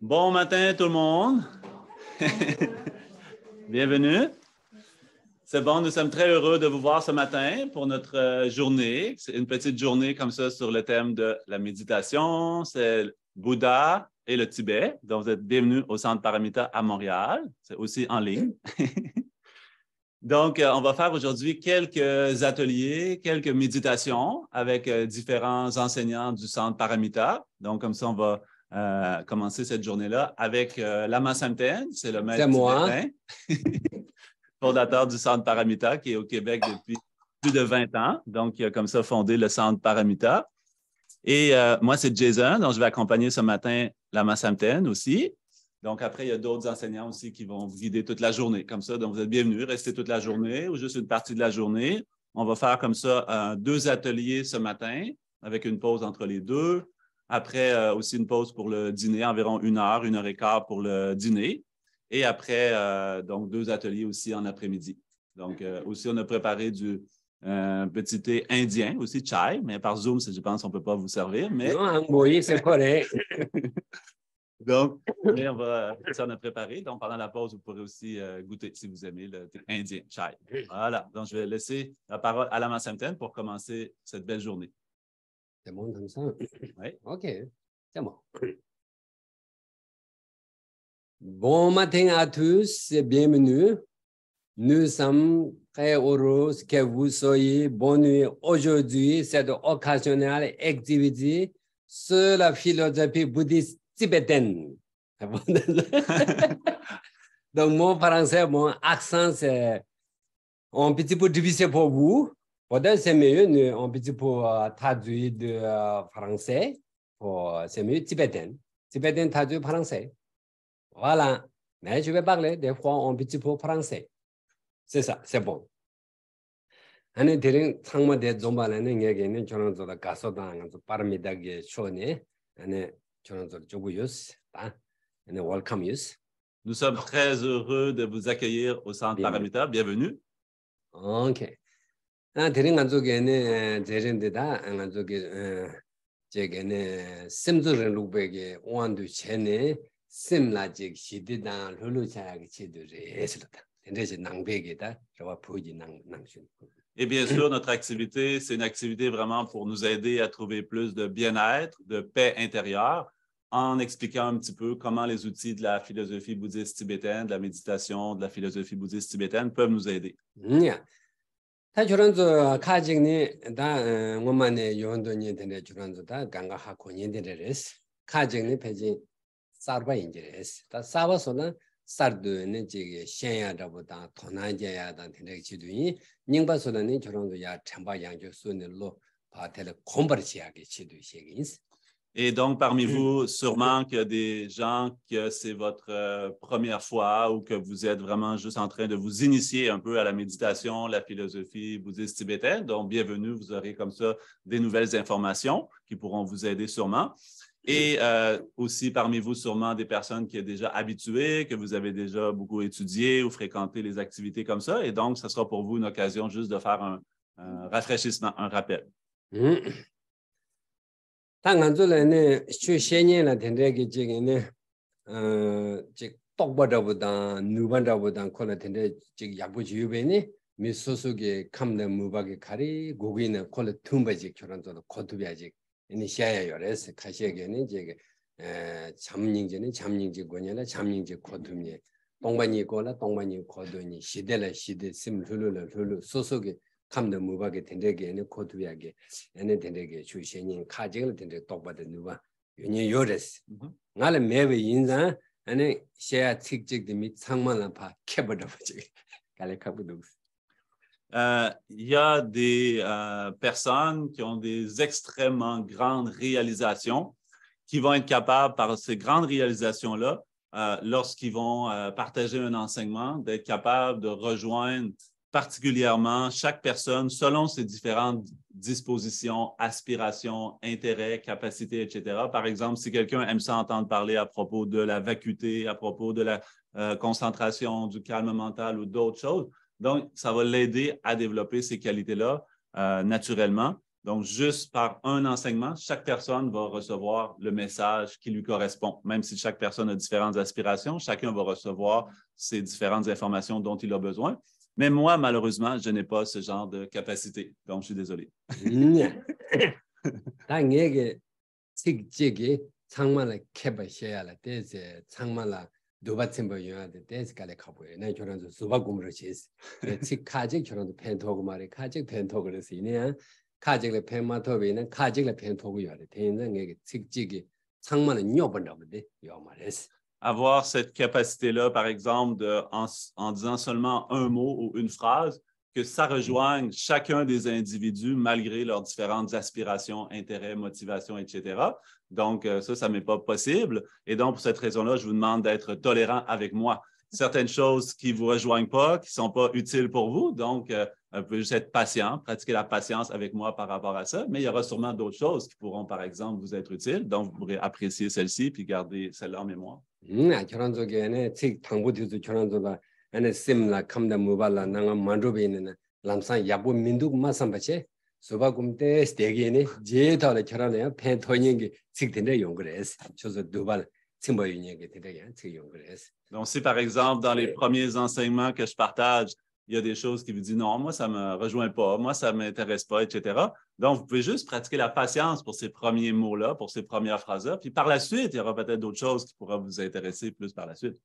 Bon matin tout le monde. Bienvenue. C'est bon, nous sommes très heureux de vous voir ce matin pour notre journée. C'est une petite journée comme ça sur le thème de la méditation. C'est Bouddha et le Tibet. Donc, vous êtes bienvenus au Centre Paramita à Montréal. C'est aussi en ligne. Donc, on va faire aujourd'hui quelques ateliers, quelques méditations avec différents enseignants du Centre Paramita. Donc, comme ça, on va commencer cette journée-là avec Lama Samten, c'est le maître tibétain, fondateur du Centre Paramita, qui est au Québec depuis plus de 20 ans. Donc, il a comme ça fondé le Centre Paramita. Et moi, c'est Jason, donc je vais accompagner ce matin Lama Samten aussi. Donc, après, il y a d'autres enseignants aussi qui vont vous guider toute la journée. Comme ça, donc vous êtes bienvenus, restez toute la journée ou juste une partie de la journée. On va faire comme ça 2 ateliers ce matin avec une pause entre les deux. Après, aussi une pause pour le dîner, environ 1 heure, 1 heure et quart pour le dîner. Et après, donc 2 ateliers aussi en après-midi. Donc, aussi, on a préparé du petit thé indien, aussi chai, mais par Zoom, je pense qu'on ne peut pas vous servir. Mais... Non, oui, c'est correct. Donc, on a préparé. Donc, pendant la pause, vous pourrez aussi goûter si vous aimez le thé indien, chai. Voilà. Donc, je vais laisser la parole à Lama Samten pour commencer cette belle journée. C'est bon comme ça? Oui. OK, c'est bon. Bon matin à tous et bienvenue. Nous sommes très heureux que vous soyez venus aujourd'hui cette occasionnelle activité sur la philosophie bouddhiste tibétaine. Donc, mon français, mon accent, c'est un petit peu difficile pour vous. Peut-être c'est mieux, un petit peu traduit de français, c'est mieux tibétain. Tibétain traduit français. Voilà. Mais je vais parler des fois un petit peu français. C'est ça, c'est bon. 아니 대령 상마대 좀발에는 얘기는 저는 저 가서당 파라미다게 쇼네 아니 저는 저 조구유스 다 아니 welcome 유스. Nous sommes très heureux de vous accueillir au Centre Paramita. Bienvenue. OK. 아 대령 안쪽에는 제전대다 안쪽에 제게는 심즈를 루베게 오한도 전에 심라직 시대다 룰루차게 치도레스다. 근데지 낭베게다 저와 보이지 낭신. Et bien sûr, notre activité, c'est une activité vraiment pour nous aider à trouver plus de bien-être, de paix intérieure, en expliquant un petit peu comment les outils de la philosophie bouddhiste tibétaine, de la méditation, de la philosophie bouddhiste tibétaine peuvent nous aider. 다 저런저 가정이 다 엄마네 요원도니 되네 저런저 다 강가하고 년들레스 가정이 배지 싸르바 인제레스 다 싸워서는 쌀도는 저기 셴야다보다 도난제야다 되네 지도이 닝바서는 저런저 야 참바 양조 순을로 바텔 콤버치하게 지도 시기인스. Et donc, parmi vous, sûrement qu'il y a des gens que c'est votre première fois ou que vous êtes vraiment juste en train de vous initier un peu à la méditation, la philosophie bouddhiste tibétaine. Donc, bienvenue, vous aurez comme ça des nouvelles informations qui pourront vous aider sûrement. Et aussi parmi vous, sûrement des personnes qui sont déjà habituées, que vous avez déjà beaucoup étudié ou fréquenté les activités comme ça. Et donc, ce sera pour vous une occasion juste de faire un rafraîchissement, un rappel. 당한줄에는 수세년이나 된다게 지금은 즉 똑바다보다 누반다보다 콜라텐데 즉 야부지유베니 미소속에 감내 무박에 가리 고기는 콜라 툼바직 저런저도 코투비아직 이니시아야 요레스 가시에게는 지금 잠닝제는 잠닝제 권이나 잠닝제 코투미 동반이 고라 동반이 코도니 시대라 시대 심 룰루 소속에 감내 무박에 된다게는 코투비아게 얘네 된다게 주시니 가직을 된다 똑바다 누바 윤이 요레스 나를 매베 인자 아니 셰야 직직도 미 상만한 바 캐버다 보지 갈래카부도. Il y a des personnes qui ont des extrêmement grandes réalisations qui vont être capables, par ces grandes réalisations-là, lorsqu'ils vont partager un enseignement, d'être capables de rejoindre particulièrement chaque personne selon ses différentes dispositions, aspirations, intérêts, capacités, etc. Par exemple, si quelqu'un aime ça entendre parler à propos de la vacuité, à propos de la concentration, du calme mental ou d'autres choses, donc ça va l'aider à développer ces qualités-là naturellement. Donc, juste par un enseignement, chaque personne va recevoir le message qui lui correspond. Même si chaque personne a différentes aspirations, chacun va recevoir ces différentes informations dont il a besoin. Mais moi, malheureusement, je n'ai pas ce genre de capacité. Donc, je suis désolé. 정말 캐버셔야라 대세 정말 누바침버요한테 대세까지 가보여. 내 저런도 수박금으로 지스. 즉 카직 저런도 펜토고 말이 카직 펜토 그래서 이네 카직의 펜마토비는 카직의 펜토고요. 대인장에게 직직이 정말 녀번다는데 요 말했어. Avoir cette capacité-là, par exemple, en disant seulement un mot ou une phrase, que ça rejoigne chacun des individus malgré leurs différentes aspirations, intérêts, motivations, etc. Donc, ça ne m'est pas possible. Et donc, pour cette raison-là, je vous demande d'être tolérant avec moi. Certaines choses qui ne vous rejoignent pas, qui ne sont pas utiles pour vous. Donc, vous pouvez juste être patient, pratiquer la patience avec moi par rapport à ça. Mais il y aura sûrement d'autres choses qui pourront, par exemple, vous être utiles. Donc, vous pourrez apprécier celle-ci puis garder celle-là en mémoire. 결혼적에는 즉 당부디도 결혼적다 안에 심라 감다 무발라 나가 만조베는 람산 야부 민둑 마산바체 소바금때 스테게네 제달에 결혼해야 펜토닝이 직된데 용그레스 저서 두발 침보유니게 되게 즉 용그레스. Donc, si par exemple, dans les premiers enseignements que je partage, il y a des choses qui vous disent non, moi, ça ne me rejoint pas, moi, ça ne m'intéresse pas, etc. Donc, vous pouvez juste pratiquer la patience pour ces premiers mots-là, pour ces premières phrases-là. Puis par la suite, il y aura peut-être d'autres choses qui pourraient vous intéresser plus par la suite.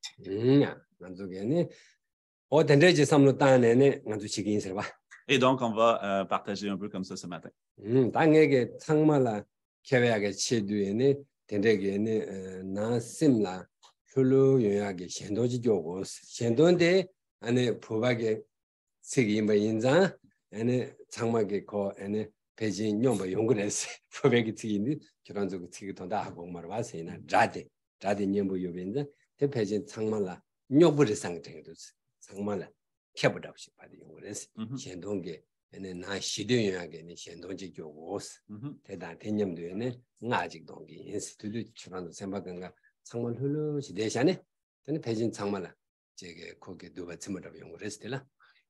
Et donc, on va partager un peu comme ça ce matin. 안에 부박에 책이 뭐 인자 안에 장막에 거 안에 배진 용뭐 용그랬어 부박이 책인데 결혼적 책이 돈다 하고 말 와서이나 자데 님부 요빈자 대 배진 장말라 용부의 상태도 장말라 켜보다 없이 받이 용그랬어 현동게 안에 나 시대용하게 현동지 교고스 대단 대념도에는 아직 동기 인스튜트 출판도 생각한가 장말 흘러시 대샤네 근데 배진 장말라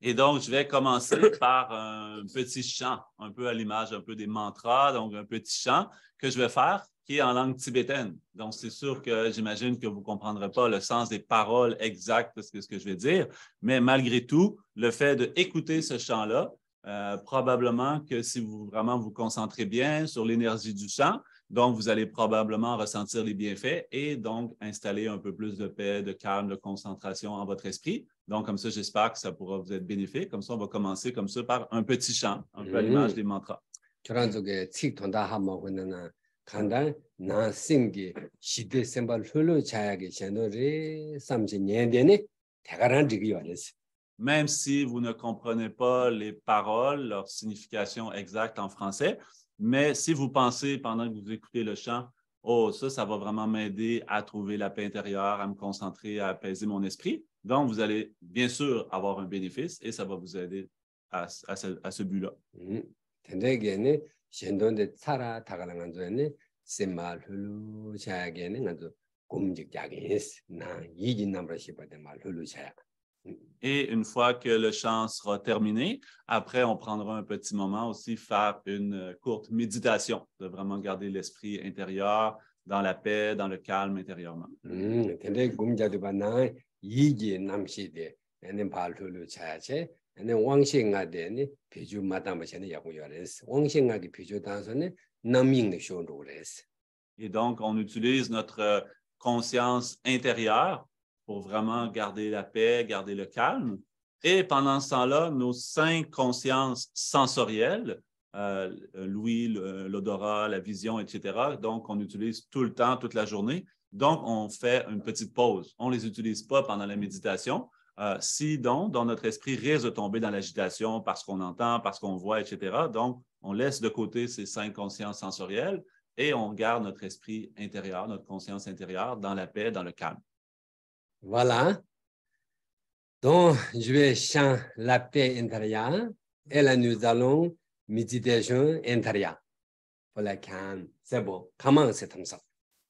Et donc, je vais commencer par un petit chant, un peu à l'image un peu des mantras, donc un petit chant que je vais faire qui est en langue tibétaine. Donc, c'est sûr que j'imagine que vous ne comprendrez pas le sens des paroles exactes de ce que je vais dire, mais malgré tout, le fait d'écouter ce chant-là, probablement que si vous vraiment vous concentrez bien sur l'énergie du chant, donc vous allez probablement ressentir les bienfaits et donc installer un peu plus de paix, de calme, de concentration en votre esprit. Donc, comme ça, j'espère que ça pourra vous être bénéfique. Comme ça, on va commencer comme ça par un petit chant, un peu à l'image des mantras. Même si vous ne comprenez pas les paroles, leur signification exacte en français, mais si vous pensez pendant que vous écoutez le chant, oh, ça va vraiment m'aider à trouver la paix intérieure, à me concentrer, à apaiser mon esprit. Donc, vous allez bien sûr avoir un bénéfice et ça va vous aider à ce but-là. Et une fois que le chant sera terminé, après, on prendra un petit moment aussi faire une courte méditation, de vraiment garder l'esprit intérieur dans la paix, dans le calme intérieurement. Et donc, on utilise notre conscience intérieure pour vraiment garder la paix, garder le calme. Et pendant ce temps-là, nos 5 consciences sensorielles, l'ouïe, l'odorat, la vision, etc., donc on utilise tout le temps, toute la journée. Donc, on fait une petite pause. On ne les utilise pas pendant la méditation. Si donc, dans notre esprit risque de tomber dans l'agitation parce qu'on entend, parce qu'on voit, etc., donc on laisse de côté ces 5 consciences sensorielles et on garde notre esprit intérieur, notre conscience intérieure dans la paix, dans le calme. Voilà. Donc, je vais chanter la paix intérieure et là, nous allons méditation intérieure pour la calme. C'est bon. Comment c'est comme ça?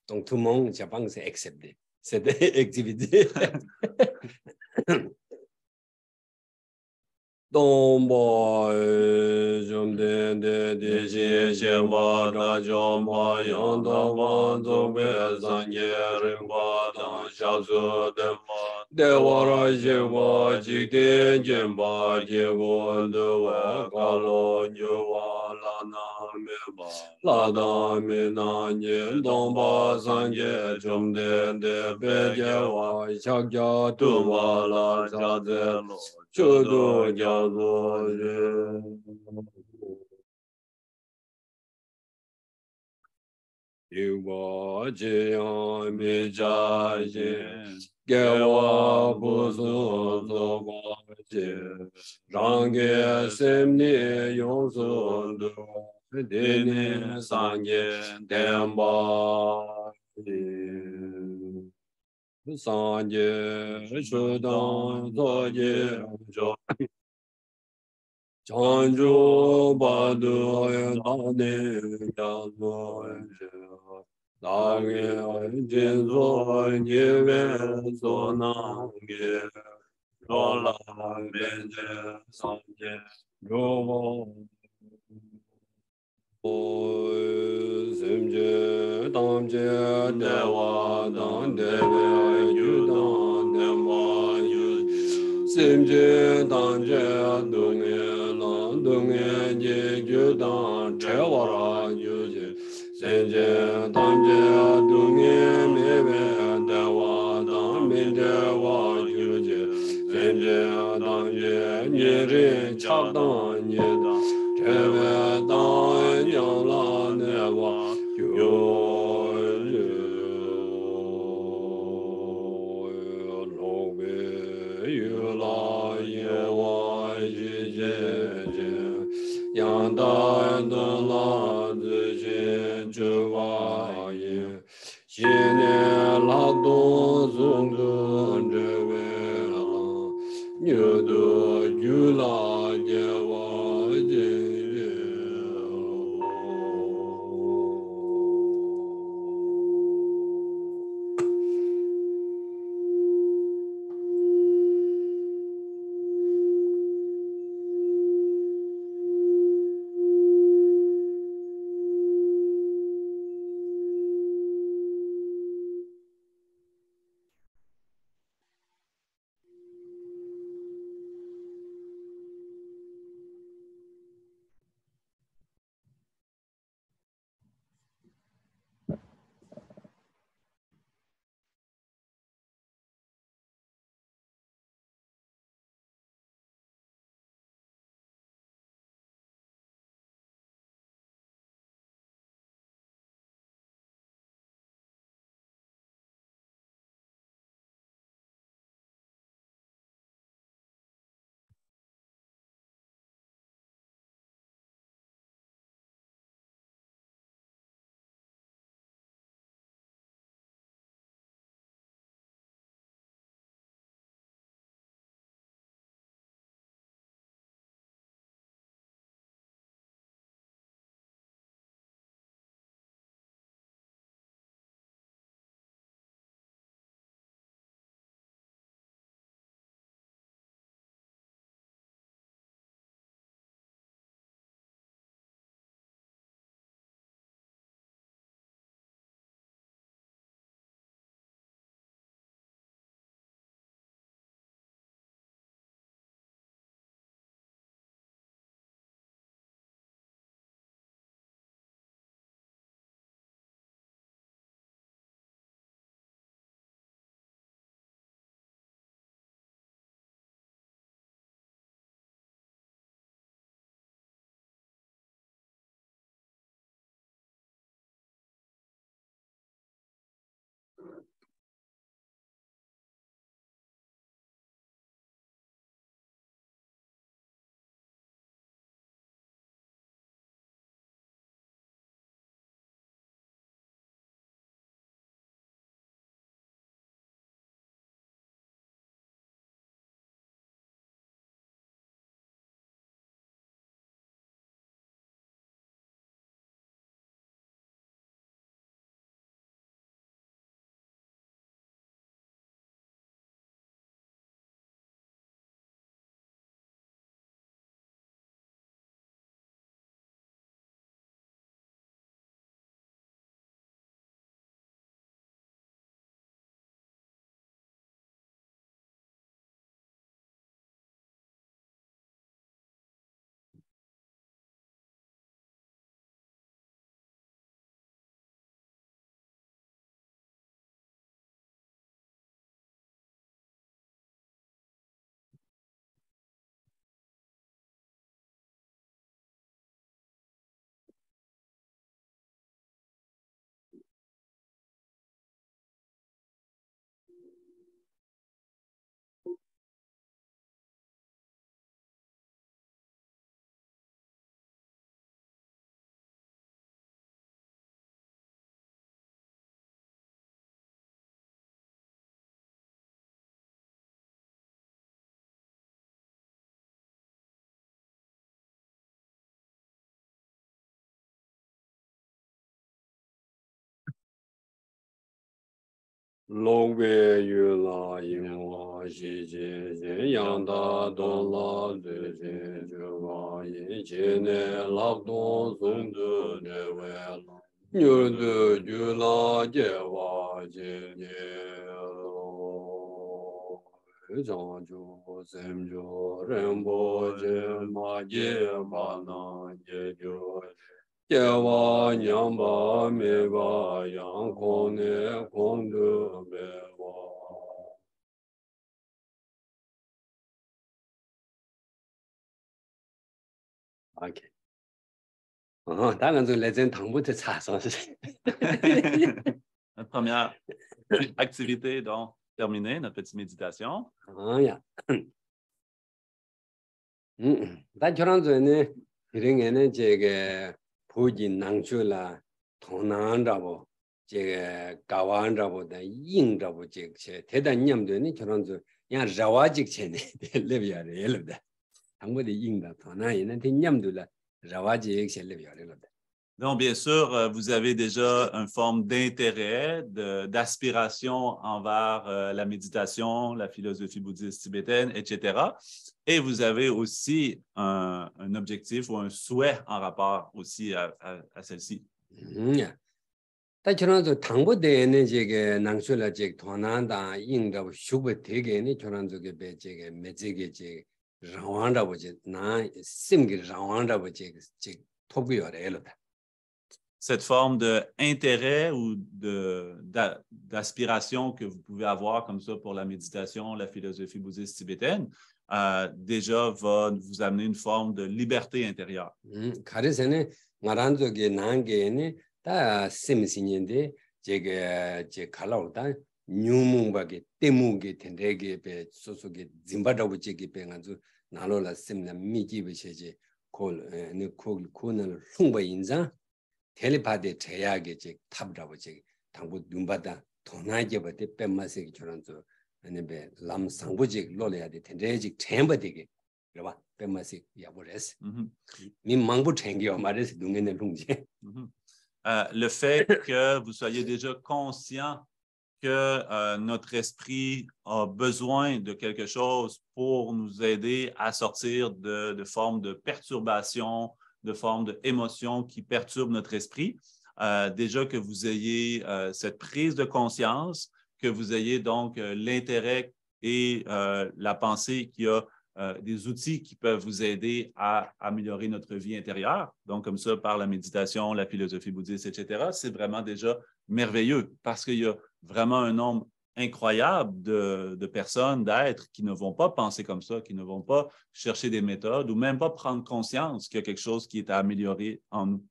Donc, tout le monde, je pense, c'est accepté cette activité. 东巴中的地心先巴大将巴扬当巴总别三界人巴当小说的巴德瓦拉先巴吉天见巴结果的瓦卡罗牛瓦拉那梅巴拉达梅那年东巴三界中的别结瓦小家杜瓦拉扎德罗就多叫做人。有我这样没扎心，给我不送走过节，让给心里用送的，天天三年天把三界出当作业着。常住八度大内家作者，大愿尽作业为所能也。若来面见三界，若望心觉当觉德瓦当德为有当德玛有心觉当觉东耶朗东耶解决当彻瓦拉有解心觉当觉东耶灭为德瓦当灭德瓦有解心觉当觉涅人恰当涅当这位当将来的话，有老辈有老爷我去见见，杨大的老子去就把也，新年拉动中国这位郎，牛都有拉结我见。Long về yu la yin wa xi jie jie yang da dong la de jie zhe wa yin jie ne lak dong zong de ne we la nyu de yu la jie wa jie jie lo zhang ju zhen ju ren bo jie ma jie ba na jie ju jie wa nyang ba me ba yang kong ne kong de me wa. OK. 당연히 레전 당부터 차서. Notre première activité, donc, terminée, notre petite méditation. 야. 다 저런 전에 이런 게는 제가 보지 낭출라 통난다고 제가 가완다보다 인다고 제 대단 냠되니 저런 저 그냥 자와직 전에 레비아를 열다. 당보다 인다 통난이는 냠들라 자와직 셀레비아를. Donc, bien sûr, vous avez déjà une forme d'intérêt, d'aspiration envers la méditation, la philosophie bouddhiste tibétaine, etc. Et vous avez aussi un objectif ou un souhait en rapport aussi à celle-ci. 저런 저 당보대에는 제게 낭술라 제 도난다 인다고 슈버 되게니 저런 저게 배제게 매제게 제 라완다고 제나 심기 라완다고 제 토비어래로다. Cette forme d'intérêt ou d'aspiration que vous pouvez avoir comme ça pour la méditation, la philosophie bouddhiste tibétaine, déjà va vous amener une forme de liberté intérieure. 가르세네 마란족의 난게니 다 심신인데 제가 제 갈라오다 뉴몽바게 때무게 된대게 배 소속에 짐바다고 제게 배가지고 나로라 심나 미지베셰제 콜네 콜코는 홍보 인자 텔레파데 제약에 제 탑다고 제 당부 눈바다 돈하게버데 뺨마세기 저런서 아니베 람상부직 로래야데 텐데직 템버되게 그봐 뺨마세 야보레스 미 망부 챙겨 말해서 눈에는 룽제. Le fait que vous soyez déjà conscient que notre esprit a besoin de quelque chose pour nous aider à sortir de formes de perturbation, de formes d'émotions qui perturbent notre esprit. Déjà que vous ayez cette prise de conscience, que vous ayez donc l'intérêt et la pensée qu'il y a des outils qui peuvent vous aider à améliorer notre vie intérieure. Donc, comme ça, par la méditation, la philosophie bouddhiste, etc., c'est vraiment déjà merveilleux parce qu'il y a vraiment un nombre incroyable de personnes, d'êtres qui ne vont pas penser comme ça, qui ne vont pas chercher des méthodes ou même pas prendre conscience qu'il y a quelque chose qui est à améliorer en nous.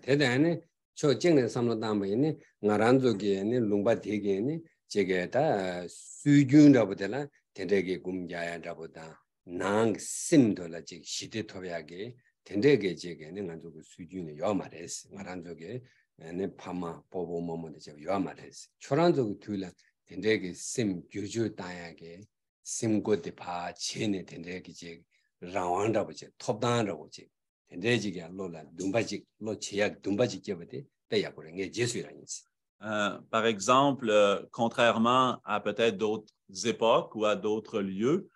대단해. 저 정례 삼로담에는 나란족에는 룽바대게는 제가 다 수준으로부터라 된대게 꿈자야라보다 낭 심도라 즉 시대 토비하게 된대게 제게는 나족 수준이 요 말했어. 나란족에 네 파마 보보모모데 저 요 말했어. 초란족 둘라 된대게 심 규주 다야게 심고데 파 체네 된대게 제 라완다고 제 톱단다고 제 된대지게 로라 dumba직 로 제약 dumba직 제버데 빼야고래 게 제수라니지. Par exemple, contrairement à peut-être d'autres époques ou à d'autres lieux,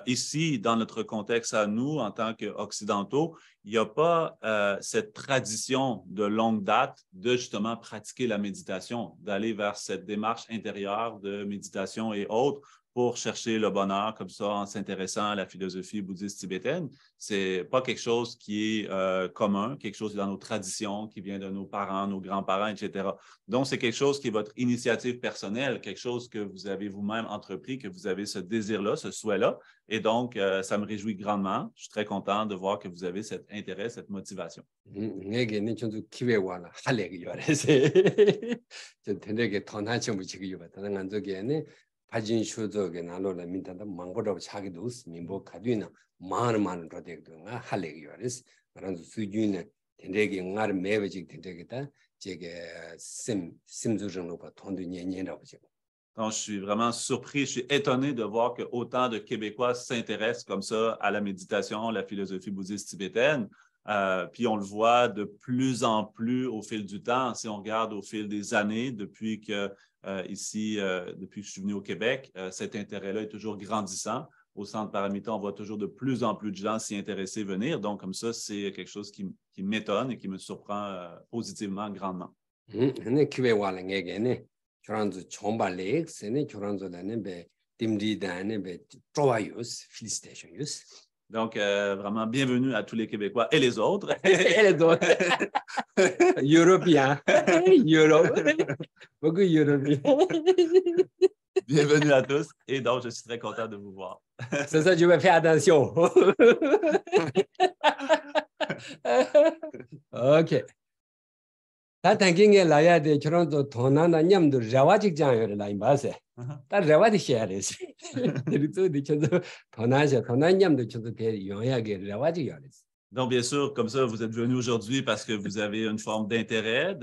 ici, dans notre contexte à nous, en tant qu'Occidentaux, il n'y a pas cette tradition de longue date de justement pratiquer la méditation, d'aller vers cette démarche intérieure de méditation et autres pour chercher le bonheur comme ça en s'intéressant à la philosophie bouddhiste tibétaine. C'est pas quelque chose qui est commun, quelque chose qui est dans nos traditions, qui vient de nos parents, nos grands-parents, etc. Donc, c'est quelque chose qui est votre initiative personnelle, quelque chose que vous avez vous-même entrepris, que vous avez ce désir-là, ce souhait-là. Et donc, ça me réjouit grandement. Je suis très content de voir que vous avez cet intérêt, cette motivation. 내게는 전부 기회와나 할래기 요래서 저 되게 더 나좀 지기 요바다는 안쪽에는 파진 슈저게 나로라 민다다 망보다 자기도 민보 가디나 많은 프로젝트가 할래기 요래서 그런 수준에 되게 응아를 매버직 되게다 제게 심주정로 봐 돈도 년년이라고 지금. Donc, je suis vraiment surpris, je suis étonné de voir que autant de Québécois s'intéressent comme ça à la méditation, la philosophie bouddhiste tibétaine. Puis on le voit de plus en plus au fil du temps. Si on regarde au fil des années, depuis que depuis que je suis venu au Québec, cet intérêt-là est toujours grandissant. Au Centre Paramita, on voit toujours de plus en plus de gens s'y intéresser, venir. Donc, comme ça, c'est quelque chose qui m'étonne et qui me surprend positivement, grandement. 근데 기회 와랑에게네 저런도 총발렉 세네 저런도라는 배 팀리다네 배 좋아요스 필스테이션 유스. Donc, vraiment, bienvenue à tous les Québécois et les autres. Et les autres. Européens. Europe. Beaucoup Européens. Bienvenue à tous. Et donc, je suis très content de vous voir. C'est ça, je vais faire attention. OK. 다 당긴게 라야 돼 저런도 돈하나 냠도 자와직 장여를 라인 봐세. 다 레와디 셔야레스. 그리고 저도 돈하셔 돈한 냠도 저도 대 용하게 레와지 여레스. Donc, bien sûr, comme ça, vous êtes venu aujourd'hui parce que vous avez une forme d'intérêt,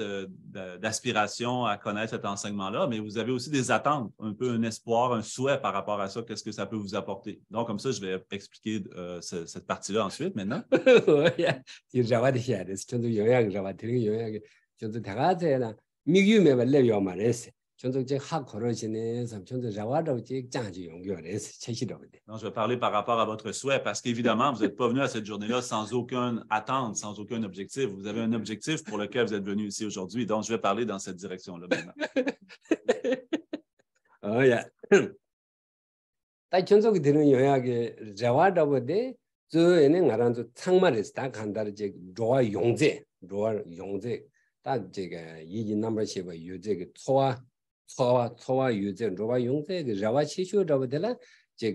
d'aspiration à connaître cet enseignement-là, mais vous avez aussi des attentes, un peu un espoir, un souhait par rapport à ça, qu'est-ce que ça peut vous apporter. Donc, comme ça, je vais expliquer cette partie-là ensuite, maintenant. 자와디 셔야레스. 저도 용하게 자와디 용하게 저도 대가제나 미규메가 레요 말레스. 저도 제 학거러지네서 저도 자와도 제 장지 용교레스. 체시도데. Donc, je vais parler par rapport à votre souhait parce qu'évidemment, vous n'êtes pas venu à cette journée-là sans aucune attente, sans aucun objectif. Vous avez un objectif pour lequel vous êtes venu ici aujourd'hui. Donc, je vais parler dans cette direction-là maintenant. Oh, yeah. 딱 전속이 되는 요약에 자와다보데 저에는 가란도 창말에서 다 간다르지 로아 용제 딱 제가 이지 넘버 10 유제가 초와 유제 로아 용제 그 자와 치슈라보데라 제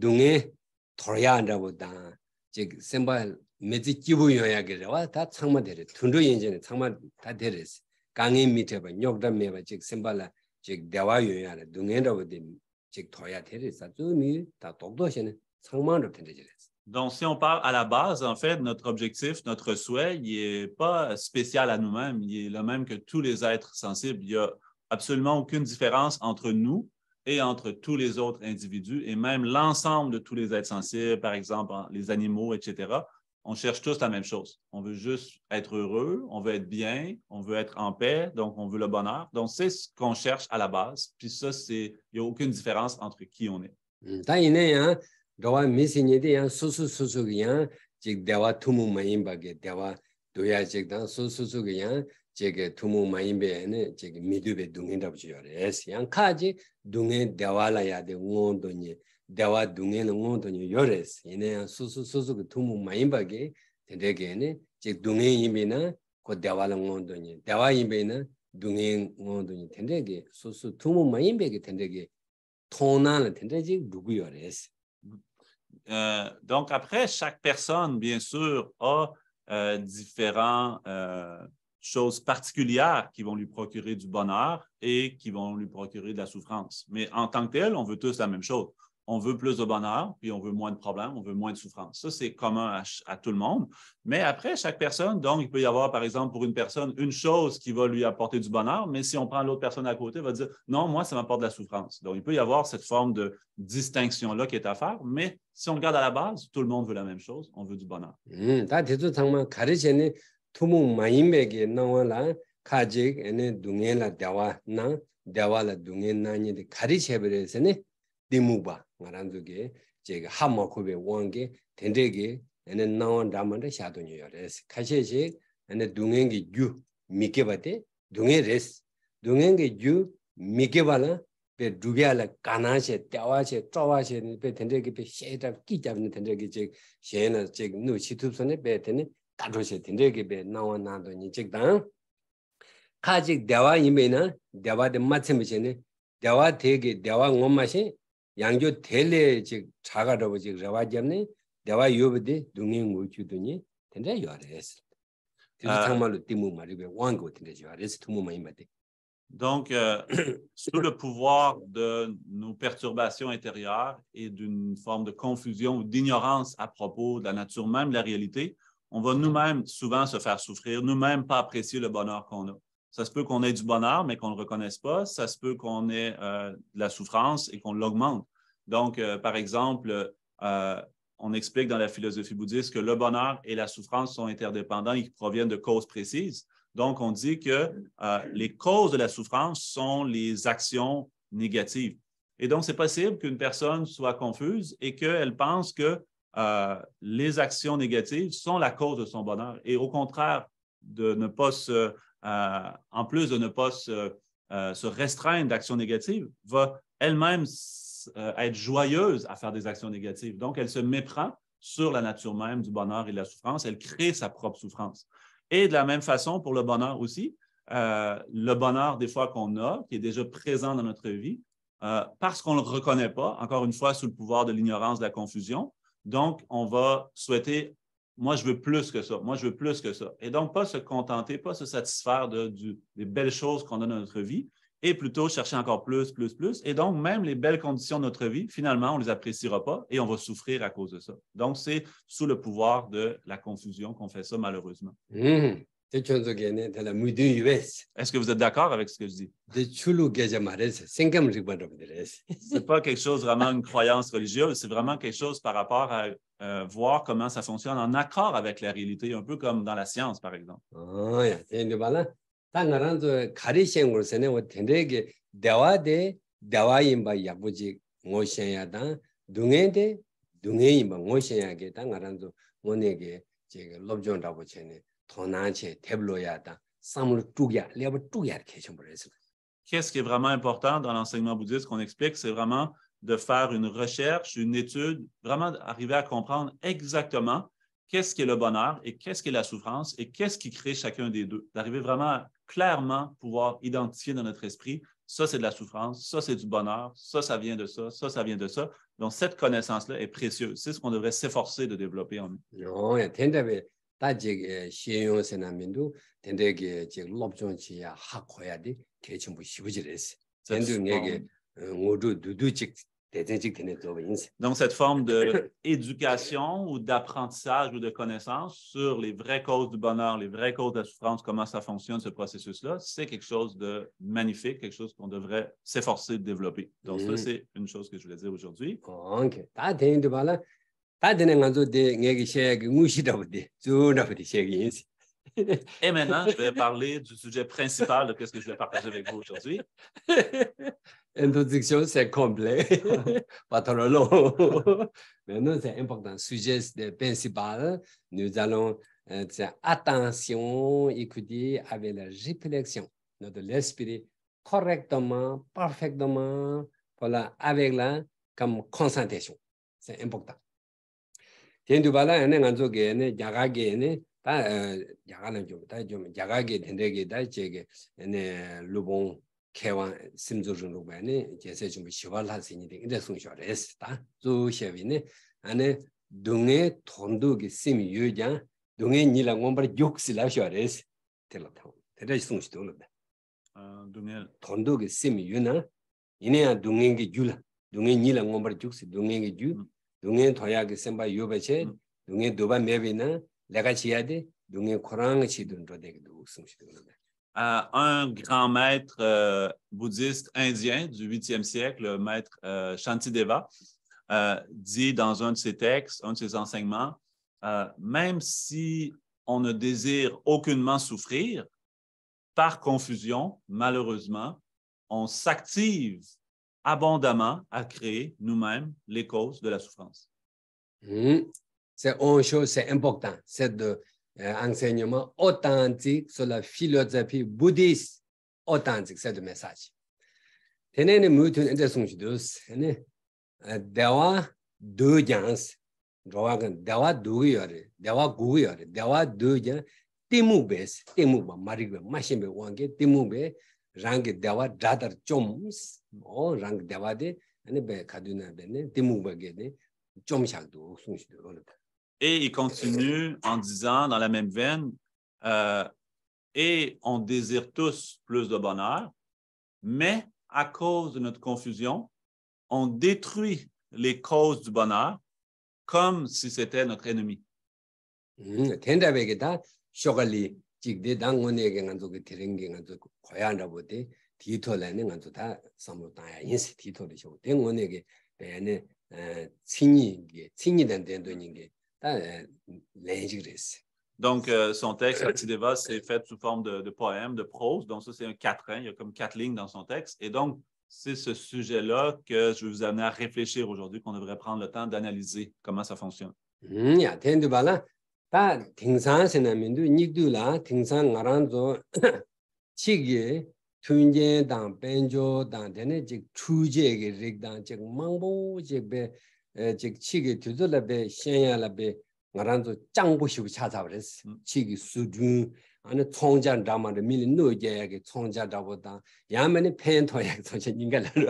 동에 돌아야한다보다 제 셈발 메지 기부 요약이라와 다 창마데레 둔도 연전에 창마 다 데레스 강의 밑에 봐 욕다 메바 제 셈발라 제 대화 요약에 동에라보데 제 돌아야 데레스 좀이 다 독도시는 창마로 텐데지레스. Donc, si on part à la base, en fait, notre objectif, notre souhait, il n'est pas spécial à nous-mêmes. Il est le même que tous les êtres sensibles. Il n'y a absolument aucune différence entre nous et entre tous les autres individus et même l'ensemble de tous les êtres sensibles, par exemple, les animaux, etc. On cherche tous la même chose. On veut juste être heureux, on veut être bien, on veut être en paix, donc on veut le bonheur. Donc, c'est ce qu'on cherche à la base. Puis ça, il n'y a aucune différence entre qui on est. 로와 미신에 대한 수수수수 그냥 즉 대화 투무 마인바게 대화 도야 즉단 수수수 그냥 제게 투무 마인베는 즉 미드베 둥인다고 지어레스 양카지 둥에 대화라야 돼 응원도니 대화 둥에는 응원도니 요레스 이네 수수수수 그 투무 마인바게 되게는 즉 둥에 이미나 그 대화는 응원도니 대화 이미나 둥에 응원도니 되게 수수 투무 마인베게 되게 토나는 되게 누구 요레스. Donc, après, chaque personne, bien sûr, a différentes choses particulières qui vont lui procurer du bonheur et qui vont lui procurer de la souffrance. Mais en tant que tel, on veut tous la même chose. On veut plus de bonheur, puis on veut moins de problèmes, on veut moins de souffrance. Ça, c'est commun à tout le monde. Mais après, chaque personne, donc, il peut y avoir, par exemple, pour une personne, une chose qui va lui apporter du bonheur, mais si on prend l'autre personne à côté, elle va dire « Non, moi, ça m'apporte de la souffrance ». Donc, il peut y avoir cette forme de distinction-là qui est à faire, mais si on regarde à la base, tout le monde veut la même chose, on veut du bonheur. 다 대도 정말 가르치는 투무 마인백에 나와라 가직 에네 둥에라 대화나 대화라 둥에나니 가르쳐버려서네 디무바 말한두게 제가 하모코베 원게 된데게 에네 나온 담한테 샤도니요레스 카셰시 에네 둥행게 유 미케바데 둥에레스 둥행게 유 미케발라 베 두비알라 가나셰 대화셰 쪼와셰 베 된데게 베 셰다 끼잡는 된데게 제 셰나 제 누치투선에 베 되네 가도셰 된데게 베 나온 나도니 즉당 카직 대화 이메나 대화데 마침이시네 대화 되게 대화 원마시 양조 텔레 즉 자가라고 즉 레와점네 대화 요버데 동행 모주더니 된다 요아레스. 그래서 정말로 띠무 말이고 왕고 된다 요아레스 투무 많이 맞대. Donc, sous le pouvoir de nos perturbations intérieures et d'une forme de confusion ou d'ignorance à propos de la nature même de la réalité, on va nous-mêmes souvent se faire souffrir, nous-mêmes pas apprécier le bonheur qu'on a. Ça se peut qu'on ait du bonheur, mais qu'on ne le reconnaisse pas. Ça se peut qu'on ait de la souffrance et qu'on l'augmente. Donc, par exemple, on explique dans la philosophie bouddhiste que le bonheur et la souffrance sont interdépendants et qu'ils proviennent de causes précises. Donc, on dit que les causes de la souffrance sont les actions négatives. Et donc, c'est possible qu'une personne soit confuse et qu'elle pense que les actions négatives sont la cause de son bonheur. Et au contraire, de ne pas en plus de ne pas se restreindre d'actions négatives, va elle-même être joyeuse à faire des actions négatives. Donc, elle se méprend sur la nature même du bonheur et de la souffrance. Elle crée sa propre souffrance. Et de la même façon, pour le bonheur aussi, le bonheur des fois qu'on a, qui est déjà présent dans notre vie, parce qu'on ne le reconnaît pas, encore une fois, sous le pouvoir de l'ignorance, de la confusion. Donc, on va souhaiter, moi, je veux plus que ça, moi, je veux plus que ça. Et donc, pas se contenter, pas se satisfaire des belles choses qu'on a dans notre vie, et plutôt chercher encore plus, plus, plus. Et donc, même les belles conditions de notre vie, finalement, on ne les appréciera pas et on va souffrir à cause de ça. Donc, c'est sous le pouvoir de la confusion qu'on fait ça, malheureusement. Est-ce que vous êtes d'accord avec ce que je dis? Ce n'est pas quelque chose vraiment une croyance religieuse, c'est vraiment quelque chose par rapport à voir comment ça fonctionne en accord avec la réalité, un peu comme dans la science, par exemple. Qu'est-ce qui est vraiment important dans l'enseignement bouddhiste qu'on explique, c'est vraiment de faire une recherche, une étude, vraiment arriver à comprendre exactement qu'est-ce qui est le bonheur et qu'est-ce qui est la souffrance et qu'est-ce qui crée chacun des deux. D'arriver vraiment à clairement pouvoir identifier dans notre esprit, ça c'est de la souffrance, ça c'est du bonheur, ça vient de ça, ça vient de ça. Donc cette connaissance-là est précieuse. C'est ce qu'on devrait s'efforcer de développer en nous. Donc, cette forme d'éducation ou d'apprentissage ou de connaissance sur les vraies causes du bonheur, les vraies causes de la souffrance, comment ça fonctionne, ce processus-là, c'est quelque chose de magnifique, quelque chose qu'on devrait s'efforcer de développer. Donc, ça, c'est une chose que je voulais dire aujourd'hui. Et maintenant, je vais parler du sujet principal de ce que je vais partager avec vous aujourd'hui. Introduction, c'est complet. Pas trop long. Maintenant, c'est important. Sujet principal, nous allons attention, écouter avec la réflexion. Notre l'esprit correctement, parfaitement, voilà, avec la comme concentration. C'est important. Tiens, du bala, on est en train de yaga 야가게 된다게 다지게 네 루봉 개wan 심조준 로반에 제세 좀 시발하시니데 이제 송셔레스다 조셰비네 안에 동에 돈도게 심이 유장 동에 니랑 원바 욕실라셔레스 telata 대대 송시도는데 동에 돈도게 심이 유나 이내야 동행게 줄라 동에 니랑 원바 욕시 동행게 주 동에 더야게 sem바 요베체 동에 도바 메비나 내가 지야 돼 동에 코랑을 치든 저대기도 송시도는데 un grand maître bouddhiste indien du 8e siècle, le maître Shantideva, dit dans un de ses textes, un de ses enseignements, même si on ne désire aucunement souffrir, par confusion, malheureusement, on s'active abondamment à créer nous-mêmes les causes de la souffrance. C'est une chose, c'est important, c'est de enseignement authentique sur la philosophie bouddhiste authentique, c'est le message. Tenez mutu intesonchidos, dewa deux gens, dewa deux yore, dewa gu yore, dewa deux gens, timubes, timuba, marigbe, machimbe wange, timube, rang dewa dadar choms, oh rang dewa de, be kaduna bene, timuba gede, chomshakdo, sonchido. Et il continue en disant, dans la même veine, et on désire tous plus de bonheur, mais à cause de notre confusion, on détruit les causes du bonheur comme si c'était notre ennemi. 친이된 된도인게 다 렌지그레스. Donc, son texte, Vatideva, c'est fait sous forme de poème, de prose. Donc, ça, c'est un quatrain. Il y a comme 4 lignes dans son texte. Et donc, c'est ce sujet-là que je vais vous amener à réfléchir aujourd'hui, qu'on devrait prendre le temps d'analyser comment ça fonctionne. 야, 텐도 발라 다 등산세나면도 닉두라 등산 가란조 치기 튠제당 벤조당 되네 즉 추제게 릭당 즉 망보 즉베 즉 치기 두들라베 현야라베 가란조 짱보시고 찾아버렸어. 치기 수준 안에 총장 담아를 밀 노제에게 총장 잡았다. 야면에 펜토야 소체 인간으로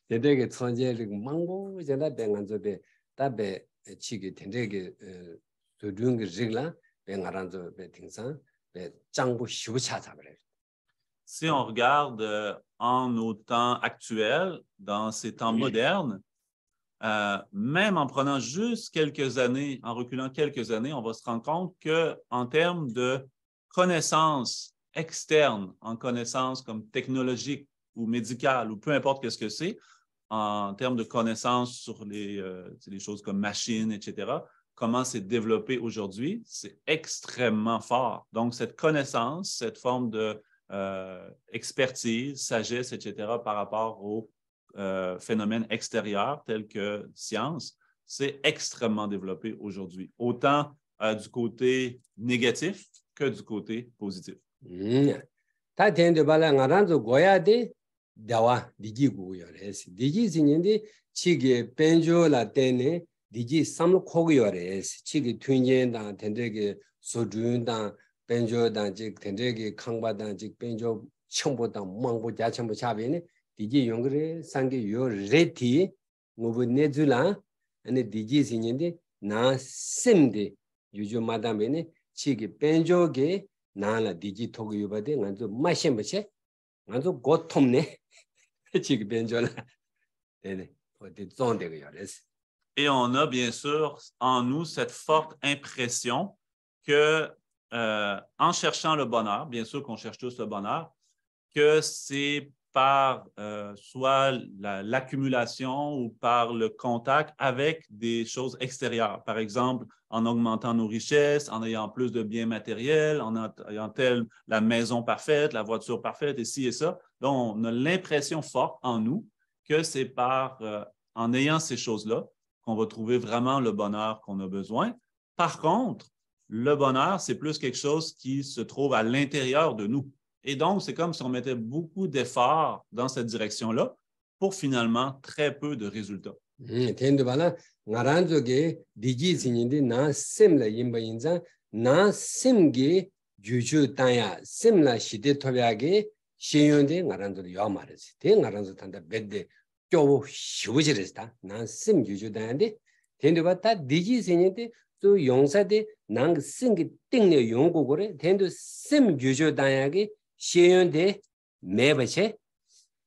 되게 총제를 망보 제가 뱅안조베 답에 치기 된데게 수준 그 릭라 뱅아란조 베 등산 베 짱보시고 찾아버렸어. Si on regarde en nos temps actuels, dans ces temps modernes, même en prenant juste quelques années, en reculant quelques années, on va se rendre compte qu'en termes de connaissances externes, en connaissances comme technologiques ou médicales, ou peu importe ce que c'est, en termes de connaissances sur les choses comme machines, etc., comment c'est développé aujourd'hui, c'est extrêmement fort. Donc, cette connaissance, cette forme de expertise, sagesse, etc., par rapport aux phénomènes extérieurs tels que science, c'est extrêmement développé aujourd'hui, autant du côté négatif que du côté positif. 다 되는데 발라 나란도 고야데 다와 디지고요레스 디지진인데 치게 벤조라 때네 디지 삼로코고요레스 치게 튠젠다 된데게 소준다 벤조다 즉 된데게 강바다 즉 벤조 청보다 망보 자청보 차베네 디지 용그레 상게 요 레티 무브 네줄라 아니 디지 신인데 나 셈데 유조 마담베네 치게 벤조게 나라 디지 토고요바데 간조 마셴버체 간조 고톰네 치게 벤조라 네네 어디 존데고요레스. Et on a bien sûr en nous cette forte impression que en cherchant le bonheur, bien sûr qu'on cherche tous le bonheur, que c'est par soit l'accumulation ou par le contact avec des choses extérieures. Par exemple, en augmentant nos richesses, en ayant plus de biens matériels, en ayant la maison parfaite, la voiture parfaite, et ci et ça. Donc, on a l'impression forte en nous que c'est en ayant ces choses-là qu'on va trouver vraiment le bonheur qu'on a besoin. Par contre, le bonheur, c'est plus quelque chose qui se trouve à l'intérieur de nous. Et donc, c'est comme si on mettait beaucoup d'efforts dans cette direction-là pour finalement très peu de résultats. 텐도발라 나란족에 디지신인데 나 셈라 임바인자 나 셈게 주주 땅야 셈라 시대 토비하게 시연데 나란족 요 말이지. 대 나란족 탄다 bedde 교 쉬우지랬다. 나 셈 주주 땅인데 텐도바다 디지신인데 또 용사데 난 생기 띵내 용고고래 텐도 셈 주주 땅야게 시연데 매버체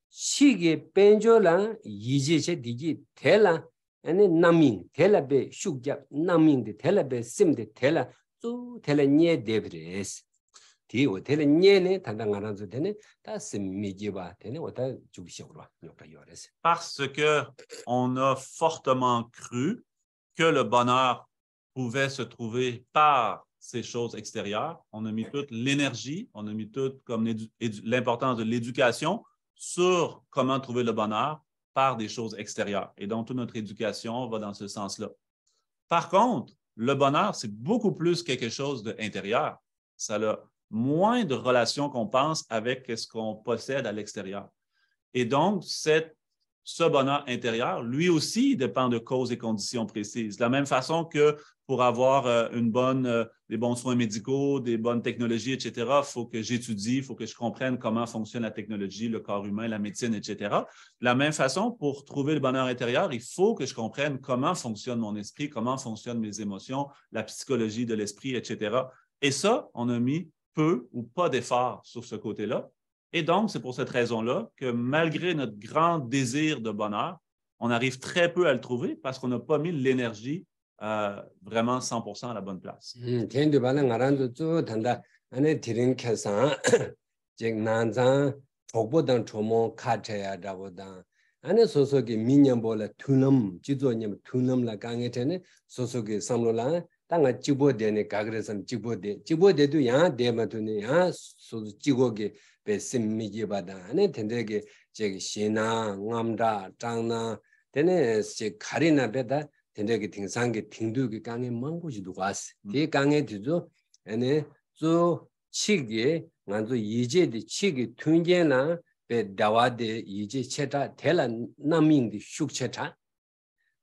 시게 벤조라 이제체 디지 텔라 아니 나밍 텔라베 슈갑 나밍데 텔라베 심데 텔라 또 텔라니에 데브레스 디오 텔라니에네 단당하란서 되네 다 심미지바 되네 오다 주기식으로 요까 요레스. Parce que on a fortement cru que le bonheur pouvait se trouver par ces choses extérieures, on a mis toute l'énergie, on a mis toute comme l'importance de l'éducation sur comment trouver le bonheur par des choses extérieures. Et donc, toute notre éducation va dans ce sens-là. Par contre, le bonheur, c'est beaucoup plus quelque chose d'intérieur. Ça a moins de relations qu'on pense avec ce qu'on possède à l'extérieur. Et donc, ce bonheur intérieur, lui aussi, dépend de causes et conditions précises. De la même façon que pour avoir des bons soins médicaux, des bonnes technologies, etc., il faut que j'étudie, il faut que je comprenne comment fonctionne la technologie, le corps humain, la médecine, etc. De la même façon, pour trouver le bonheur intérieur, il faut que je comprenne comment fonctionne mon esprit, comment fonctionnent mes émotions, la psychologie de l'esprit, etc. Et ça, on a mis peu ou pas d'efforts sur ce côté-là. Et donc, c'est pour cette raison-là que malgré notre grand désir de bonheur, on arrive très peu à le trouver parce qu'on n'a pas mis l'énergie vraiment 100% à la bonne place. ane sosoke minyambola tunam jizonyam tunam la gangetene sosoke samlola tanga jibodene gagresam jibode du ya dematune ya so jigoge be sim미기 bada ane tendege je shina ngamda 장나 되네 제 가리나 베다 tendege ting상게 ting두게 강에 망고지도 왔어 이 강에 뒤도 ane 저 치기 만주 이제의 치기 tun게나 배 다와데 이제 체다 대라 남민의 숙체다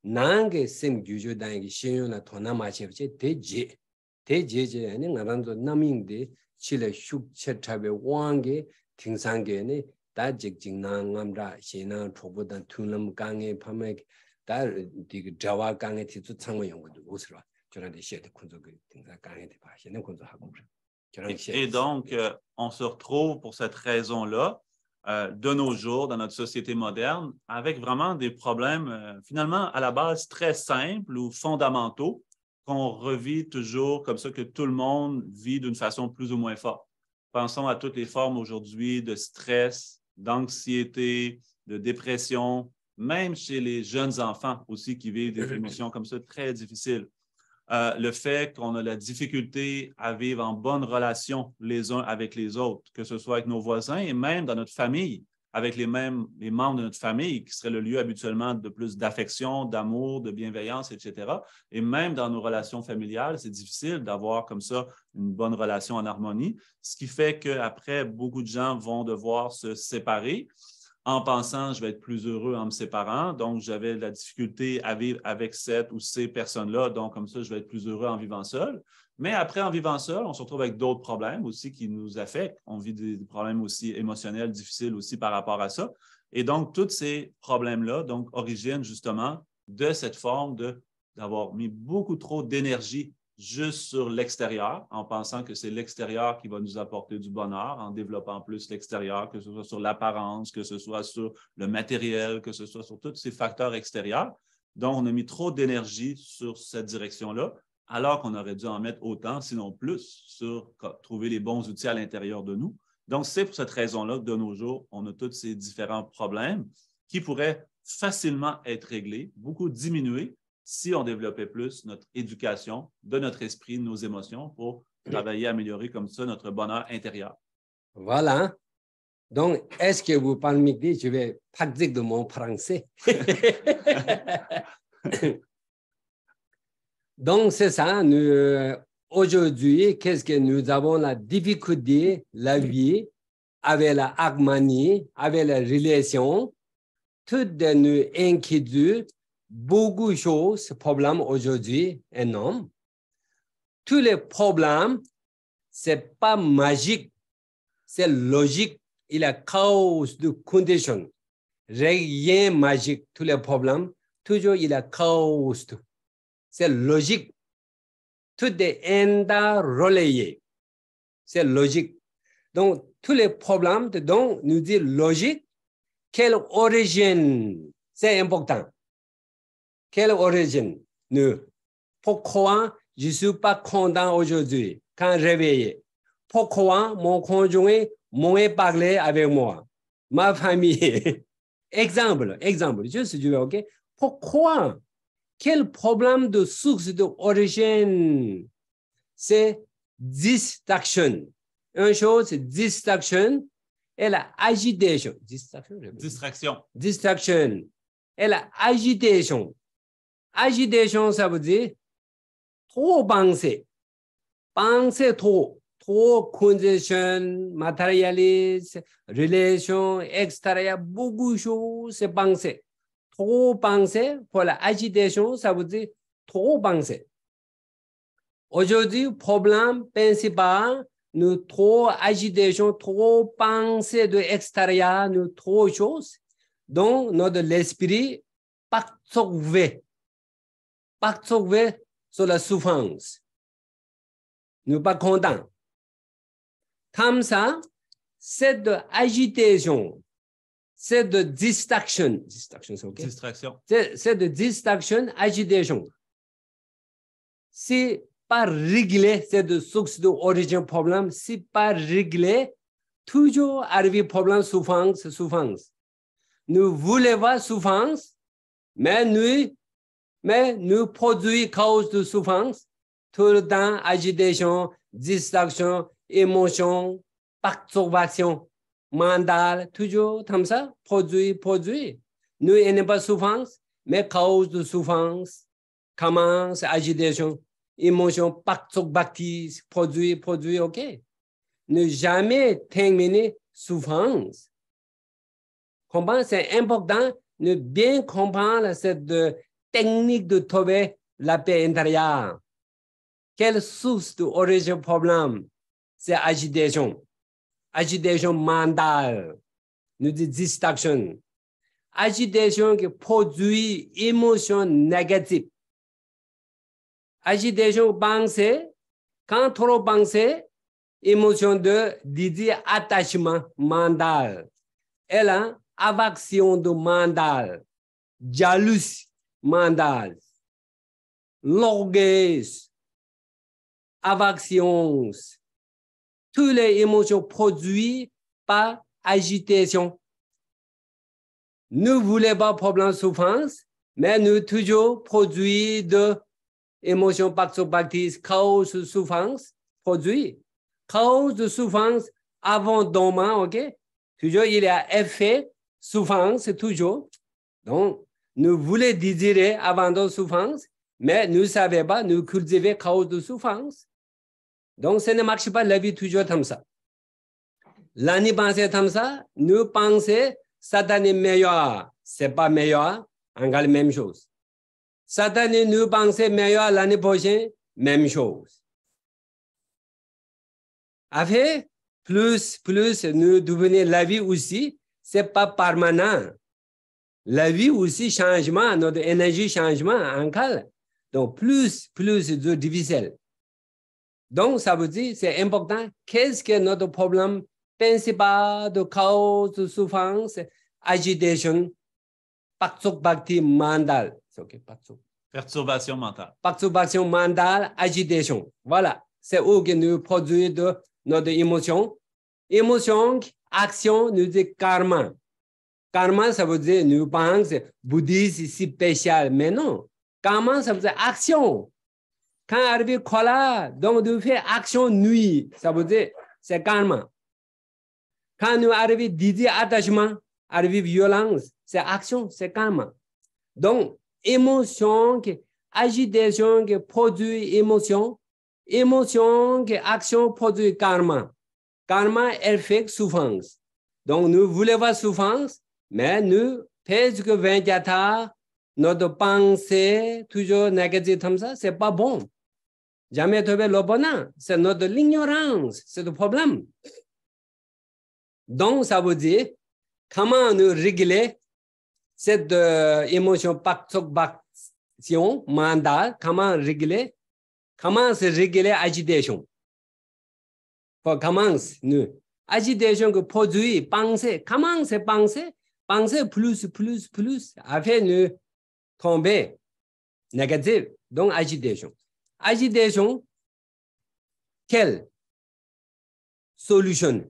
난게 셈 규조단의 신용나 도나마체체 대제제 아니 나란도 남민의 칠의 숙체탑의 왕게 등상게네 다직직난감다 신나 초보단 tun남 강에 밤에 다 디그 자와 강에 뒤도 창문 연구도 못으로 저한테 시에도 군소그 등상 강에 대바시는 군소하고 Et donc, on se retrouve pour cette raison-là, de nos jours, dans notre société moderne, avec vraiment des problèmes, finalement, à la base, très simples ou fondamentaux, qu'on revit toujours comme ça, que tout le monde vit d'une façon plus ou moins forte. Pensons à toutes les formes aujourd'hui de stress, d'anxiété, de dépression, même chez les jeunes enfants aussi qui vivent des émotions comme ça très difficiles. Le fait qu'on a la difficulté à vivre en bonne relation les uns avec les autres, que ce soit avec nos voisins et même dans notre famille, avec les membres de notre famille, qui serait le lieu habituellement de plus d'affection, d'amour, de bienveillance, etc. Et même dans nos relations familiales, c'est difficile d'avoir comme ça une bonne relation en harmonie, ce qui fait qu'après, beaucoup de gens vont devoir se séparer en pensant, je vais être plus heureux en me séparant. Donc, j'avais de la difficulté à vivre avec cette ou ces personnes-là. Donc, comme ça, je vais être plus heureux en vivant seul. Mais après, en vivant seul, on se retrouve avec d'autres problèmes aussi qui nous affectent. On vit des problèmes aussi émotionnels difficiles aussi par rapport à ça. Et donc, tous ces problèmes-là donc, originent justement de cette forme d'avoir mis beaucoup trop d'énergie juste sur l'extérieur, en pensant que c'est l'extérieur qui va nous apporter du bonheur, en développant plus l'extérieur, que ce soit sur l'apparence, que ce soit sur le matériel, que ce soit sur tous ces facteurs extérieurs. Donc, on a mis trop d'énergie sur cette direction-là, alors qu'on aurait dû en mettre autant, sinon plus, sur trouver les bons outils à l'intérieur de nous. Donc, c'est pour cette raison-là que de nos jours, on a tous ces différents problèmes qui pourraient facilement être réglés, beaucoup diminués, si on développait plus notre éducation de notre esprit, nos émotions, pour travailler, améliorer comme ça notre bonheur intérieur. Voilà. Donc, est-ce que vous permettez, je vais parler de mon français. Donc, c'est ça. Aujourd'hui, qu'est-ce que nous avons la difficulté, la vie, avec la harmonie, avec la relation, toutes nos inquiétudes, beaucoup de choses, problèmes aujourd'hui, énormes. Tous les problèmes, ce n'est pas magique, c'est logique. Il y a cause de condition. Rien magique, tous les problèmes, toujours il y a cause. C'est logique. Tout est interrelié. C'est logique. Donc, tous les problèmes, donc, nous disons logique, quelle origine, c'est important. Quelle origine? Pourquoi je ne suis pas content aujourd'hui quand réveillé? Pourquoi mon conjoint m'a parlé avec moi? Ma famille. Exemple, juste je veux, ok? Pourquoi? Quel problème de source d'origine? C'est distraction. Une chose, c'est distraction et la agitation. Distraction. Distraction et la agitation. Agitation, ça veut dire trop penser. Penser trop. Trop condition, matérialiste, relation, extérieure, beaucoup de choses, c'est penser. Trop penser, pour la agitation, ça veut dire trop penser. Aujourd'hui, problème principal, nous trop agitation, trop penser de l'extérieur, nous trop de choses. Donc, notre esprit, pas trouvé sur la souffrance. Nous pas contents. Comme ça, c'est de agitation, c'est de distraction. Distraction, c'est OK? Distraction. C'est de distraction, agitation. Si pas réglé, c'est de source d'origine problème. Si pas réglé, toujours arriver problème, souffrance. nous voulons voir souffrance, mais nous produisons cause de souffrance, tout le temps, agitation, distraction, émotion, perturbation mentale, toujours comme ça, produit. Nous n'aimons pas souffrance, mais cause de souffrance, commence, agitation, émotion, perturbation, produit, ok. Ne jamais terminer souffrance. Comprends? C'est important de bien comprendre cette technique de trouver la paix intérieure. Quelle source d'origine problème? C'est agitation. Agitation mentale. Nous disons distraction. Agitation qui produit émotion négative. Agitation pensée, quand trop pensée, émotion de attachement mental. Elle a aversion de mental, jalousie mentale, l'orgueil, aversion, toutes les émotions produites par agitation. Nous ne voulons pas problème souffrance, mais nous toujours produisons de émotions perturbatrices, cause de souffrance, produit. Cause de souffrance avant dormant, ok? Toujours il y a effet, souffrance, toujours. Donc, nous voulons désirer avant de souffrance, mais nous ne savons pas, nous cultivons cause de souffrance. Donc, ça ne marche pas la vie toujours comme ça. L'année pensée comme ça, nous pensons cette année meilleure, ce n'est pas meilleur, encore la même chose. Cette année, nous pensons meilleur, l'année prochaine, même chose. Après, plus nous devenons la vie aussi, ce n'est pas permanent. La vie aussi, changement, notre énergie, changement, encore. Donc, plus de difficile. Donc, ça veut dire, c'est important, qu'est-ce que notre problème principal de cause de souffrance, agitation, perturbation mentale. Okay, perturbation mentale. Perturbation mentale, agitation. Voilà, c'est où que nous produisons de notre émotion. Émotion, action, nous disons karma. Karma, ça veut dire, nous pensons, bouddhiste, c'est spécial, mais non. Karma, ça veut dire action. Quand arrive colère, donc nous faisons action nuit, ça veut dire, c'est karma. Quand nous arrivons attachement, arrive violence, c'est action, c'est karma. Donc, émotion, agitation qui produit émotion, émotion qui action produit karma. Karma, elle fait souffrance. Donc, nous voulons voir souffrance, mais nous, presque 24 heures, notre pensée, toujours négative comme ça, c'est pas bon. Jamais trouver le bonheur. C'est notre ignorance, c'est le problème. Donc, ça veut dire, comment nous réguler cette émotion perturbation mentale, comment se réguler agitation. Commence, nous. Agitation que produit, penser, comment c'est penser? Penser plus, afin de tomber négatif, donc agitation. Agitation, quelle solution?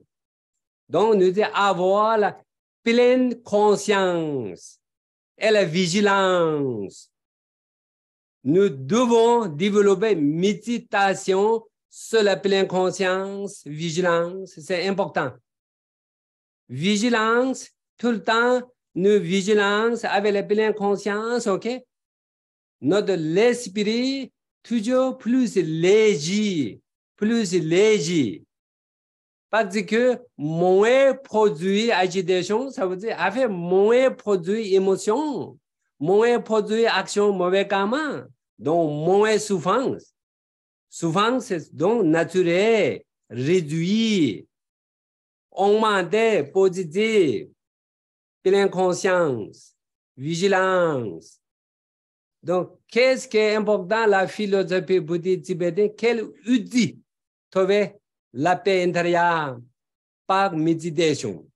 Donc, nous devons avoir la pleine conscience et la vigilance. Nous devons développer méditation sur la pleine conscience, vigilance, c'est important. Vigilance, tout le temps, nous vigilance avec la pleine conscience, ok? Notre l'esprit, toujours plus léger. Parce que moins produit agitation, ça veut dire avec moins produit émotion, moins produit action mauvais karma, donc moins souffrance. Souffrance, c'est donc naturel, réduit, augmenter, positif, pleine conscience, vigilance. Donc, qu'est-ce qui est important, la philosophie bouddhiste tibétaine? Quel outil trouver la paix intérieure par méditation?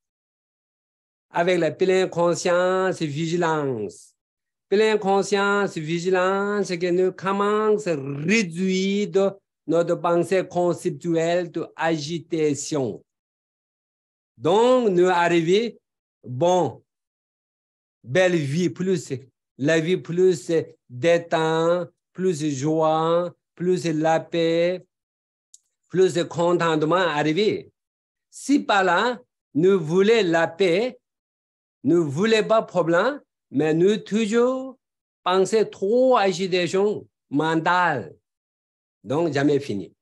Avec la pleine conscience et vigilance. Pleine conscience et vigilance, c'est que nous commençons à réduire notre pensée conceptuelle de agitation. Donc, nous arrivons, bon, belle vie, plus la vie, plus détente, plus joie, plus la paix, plus de contentement arrivé. Si par là, nous voulons la paix, nous ne voulons pas de problème, mais nous toujours pensons trop agitation mentale. Donc, jamais fini.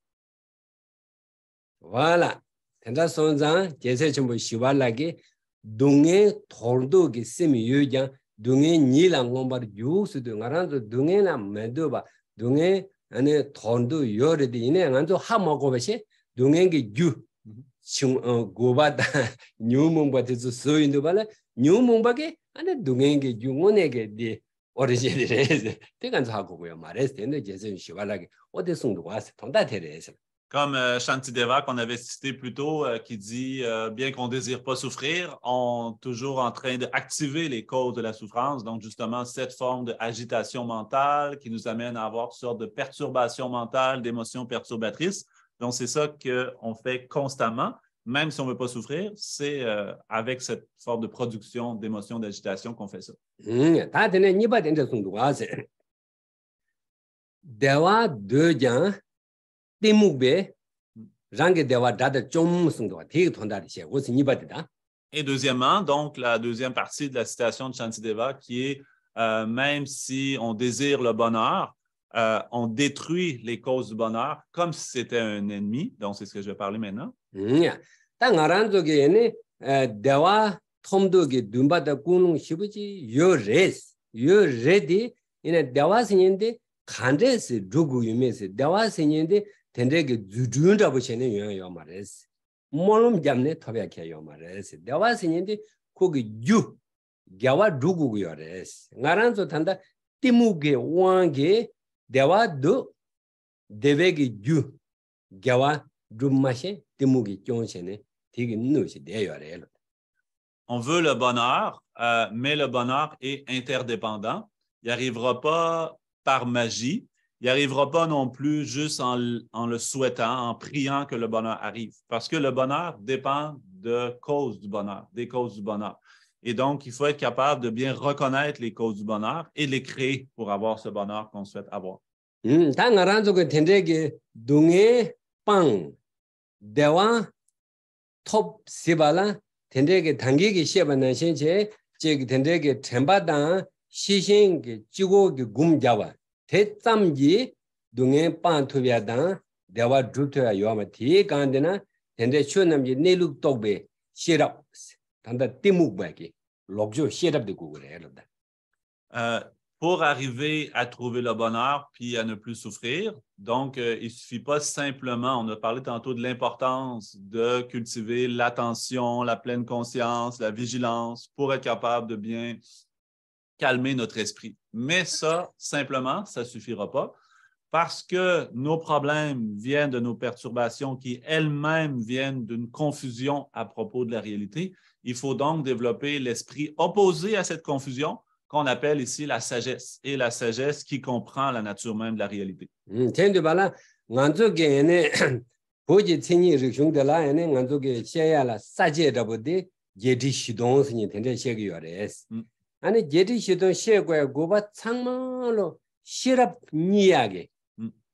Voilà. Tenda sonzang, jese chumbo shiwa lage, dunge tordo ki semi yujang, dunge nila ngombar yusudu, ngaranzo dunge na meduba, dunge ane tordo yoridi, ine nganzo hama gobashi, dunge ki yu, goba da, nyu mungba tisu soyindu bala, nyu mungba ki, ane dunge ki yu ngone ki di, origine reze, te ganzo hako goya mares, tenda jese shiwa lage, ode sungdu wase, tonda te reze. Comme Shantideva qu'on avait cité plus tôt, qui dit bien qu'on ne désire pas souffrir, on est toujours en train d'activer les causes de la souffrance. Donc, justement, cette forme d'agitation mentale qui nous amène à avoir toutes sortes de perturbations mentales, d'émotions perturbatrices. Donc, c'est ça qu'on fait constamment, même si on ne veut pas souffrir, c'est avec cette forme de production d'émotions, d'agitation qu'on fait ça. Et deuxièmement, donc, la deuxième partie de la citation de Shantideva qui est même si on désire le bonheur, on détruit les causes du bonheur comme si c'était un ennemi. Donc, c'est ce que je vais parler maintenant. 간데스 두고 유메스 대화생인데 된데게 주준다 보시는 요요 말레스 몰음 잡네 토백해요 말레스 대화생인데 거기 유 겨와 두고요레스 나란서 탄다 티무게 왕게 대화도 대베게 유 겨와 둠마셰 티무게 쫑셰네 되게 누시 대요레. On veut le bonheur, mais le bonheur est interdépendant. Il n'arrivera pas par magie. Il n'arrivera pas non plus juste en le souhaitant, en priant que le bonheur arrive. Parce que le bonheur dépend de causes du bonheur, des causes du bonheur. Et donc, il faut être capable de bien reconnaître les causes du bonheur et les créer pour avoir ce bonheur qu'on souhaite avoir. 시신게 지고게 굼자와 대짬지 동에 반투비아당 대화 주토야 요마 디간데나 된데 추남지 내룩 똑베 시랍 단다 띠묵바기 록조 시랍데 고그래로다. Pour arriver à trouver le bonheur puis à ne plus souffrir, donc il ne suffit pas simplement, on a parlé tantôt de l'importance de cultiver l'attention, la pleine conscience, la vigilance pour être capable de bien calmer notre esprit. Mais ça, simplement, ça ne suffira pas parce que nos problèmes viennent de nos perturbations qui elles-mêmes viennent d'une confusion à propos de la réalité. Il faut donc développer l'esprit opposé à cette confusion qu'on appelle ici la sagesse, et la sagesse qui comprend la nature même de la réalité. 아니 제디시도 셰고야 고바 창마로 시랍 니야게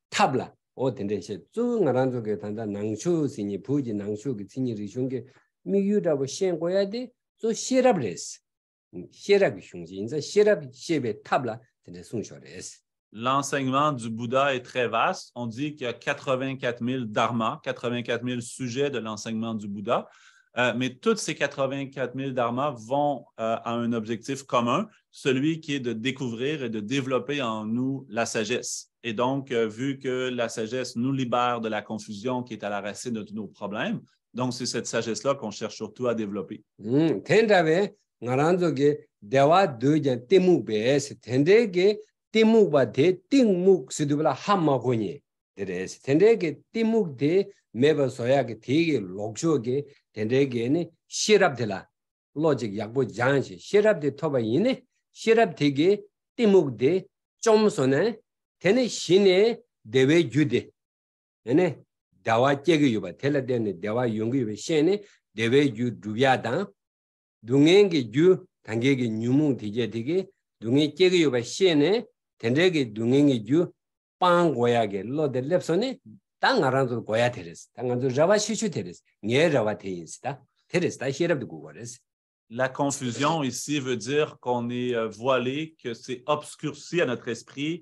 탑라 어딘데시 쭈나란족에 단다 낭슈시니 부지 낭슈기 진이리 슝게 미유다고 셴고야데 또 시랍레스 시랍이 슝지 인자 시랍 셰베 탑라 된데 숭쇼레스. L'enseignement du Bouddha est très vaste. On dit qu'il y a 84 000 dharmas, 84 000 sujets de l'enseignement du Bouddha. Mais toutes ces 84 000 dharmas vont à un objectif commun, celui qui est de découvrir et de développer en nous la sagesse. Et donc, vu que la sagesse nous libère de la confusion qui est à la racine de tous nos problèmes, donc c'est cette sagesse-là qu'on cherche surtout à développer. 된대게네 시랍들라 로직 약보 장시 시랍데 토바이네 시랍되게 띠묵데 좀선에 되네 신의 대외 주대 얘네 다와 째게 유바 텔라데네 대와 용기 왜 신의 대외 주 두야다 동행게 주 단계기 뉴문 디제 되게 둥이 째게 요바 시에네 된데게 둥행이 주 빵고야게 로데 랩선에 땅 알아서 고야 되레스 땅안도 자바 시슈 되레스 녜 자바 되인스다 되레스다 히럽도 고거레스. La confusion ici veut dire qu'on est voilé, que c'est obscurci à notre esprit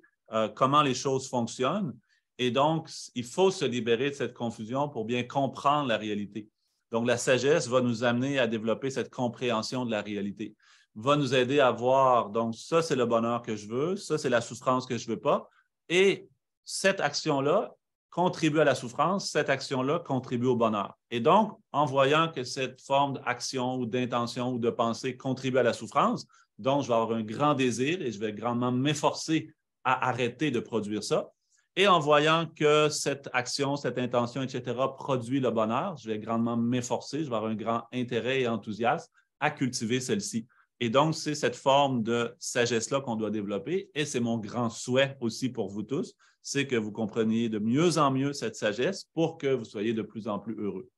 comment les choses fonctionnent. Et donc, il faut se libérer de cette confusion pour bien comprendre la réalité. Donc, la sagesse va nous amener à développer cette compréhension de la réalité, va nous aider à voir, donc ça, c'est le bonheur que je veux, ça, c'est la souffrance que je ne veux pas. Et cette action-là contribue à la souffrance, cette action-là contribue au bonheur. Et donc, en voyant que cette forme d'action ou d'intention ou de pensée contribue à la souffrance, donc je vais avoir un grand désir et je vais grandement m'efforcer à arrêter de produire ça. Et en voyant que cette action, cette intention, etc., produit le bonheur, je vais grandement m'efforcer, je vais avoir un grand intérêt et enthousiasme à cultiver celle-ci. Et donc, c'est cette forme de sagesse-là qu'on doit développer. Et c'est mon grand souhait aussi pour vous tous, c'est que vous compreniez de mieux en mieux cette sagesse pour que vous soyez de plus en plus heureux.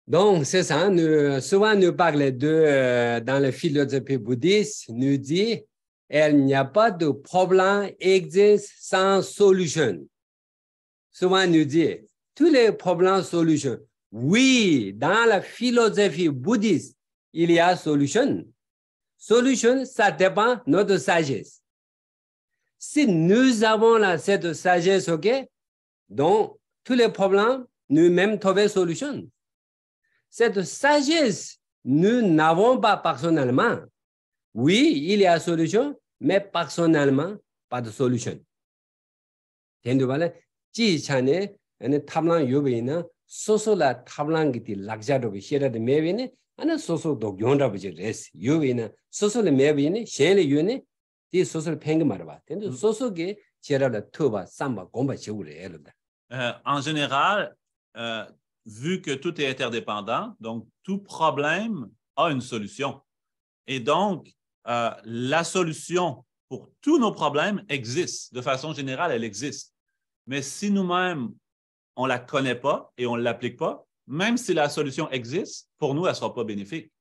Donc, c'est ça. Souvent, nous parlons dans la philosophie bouddhiste, nous dit il n'y a pas de problème existe sans solution. Souvent, nous dit tous les problèmes solution. Oui, dans la philosophie bouddhiste, il y a solution. Solution, ça dépend de notre sagesse. Si nous avons cette sagesse, ok, donc tous les problèmes, nous-mêmes trouvons solution. Cette sagesse, nous n'avons pas personnellement. Oui, il y a solution, mais personnellement, pas de solution. Ji chane, tablan yobina, sosola tablan giti lakjado shira de mevine, and soso dog yonda res, yobina, soso le mevine, shele yune, the social pengamarva, and soso ge shira de tuba, samba, gomba chure. En général, vu que tout est interdépendant, donc tout problème a une solution. Et donc, la solution pour tous nos problèmes existe. De façon générale, elle existe. Mais si nous-mêmes, on ne la connaît pas et on ne l'applique pas, même si la solution existe, pour nous, elle ne sera pas bénéfique.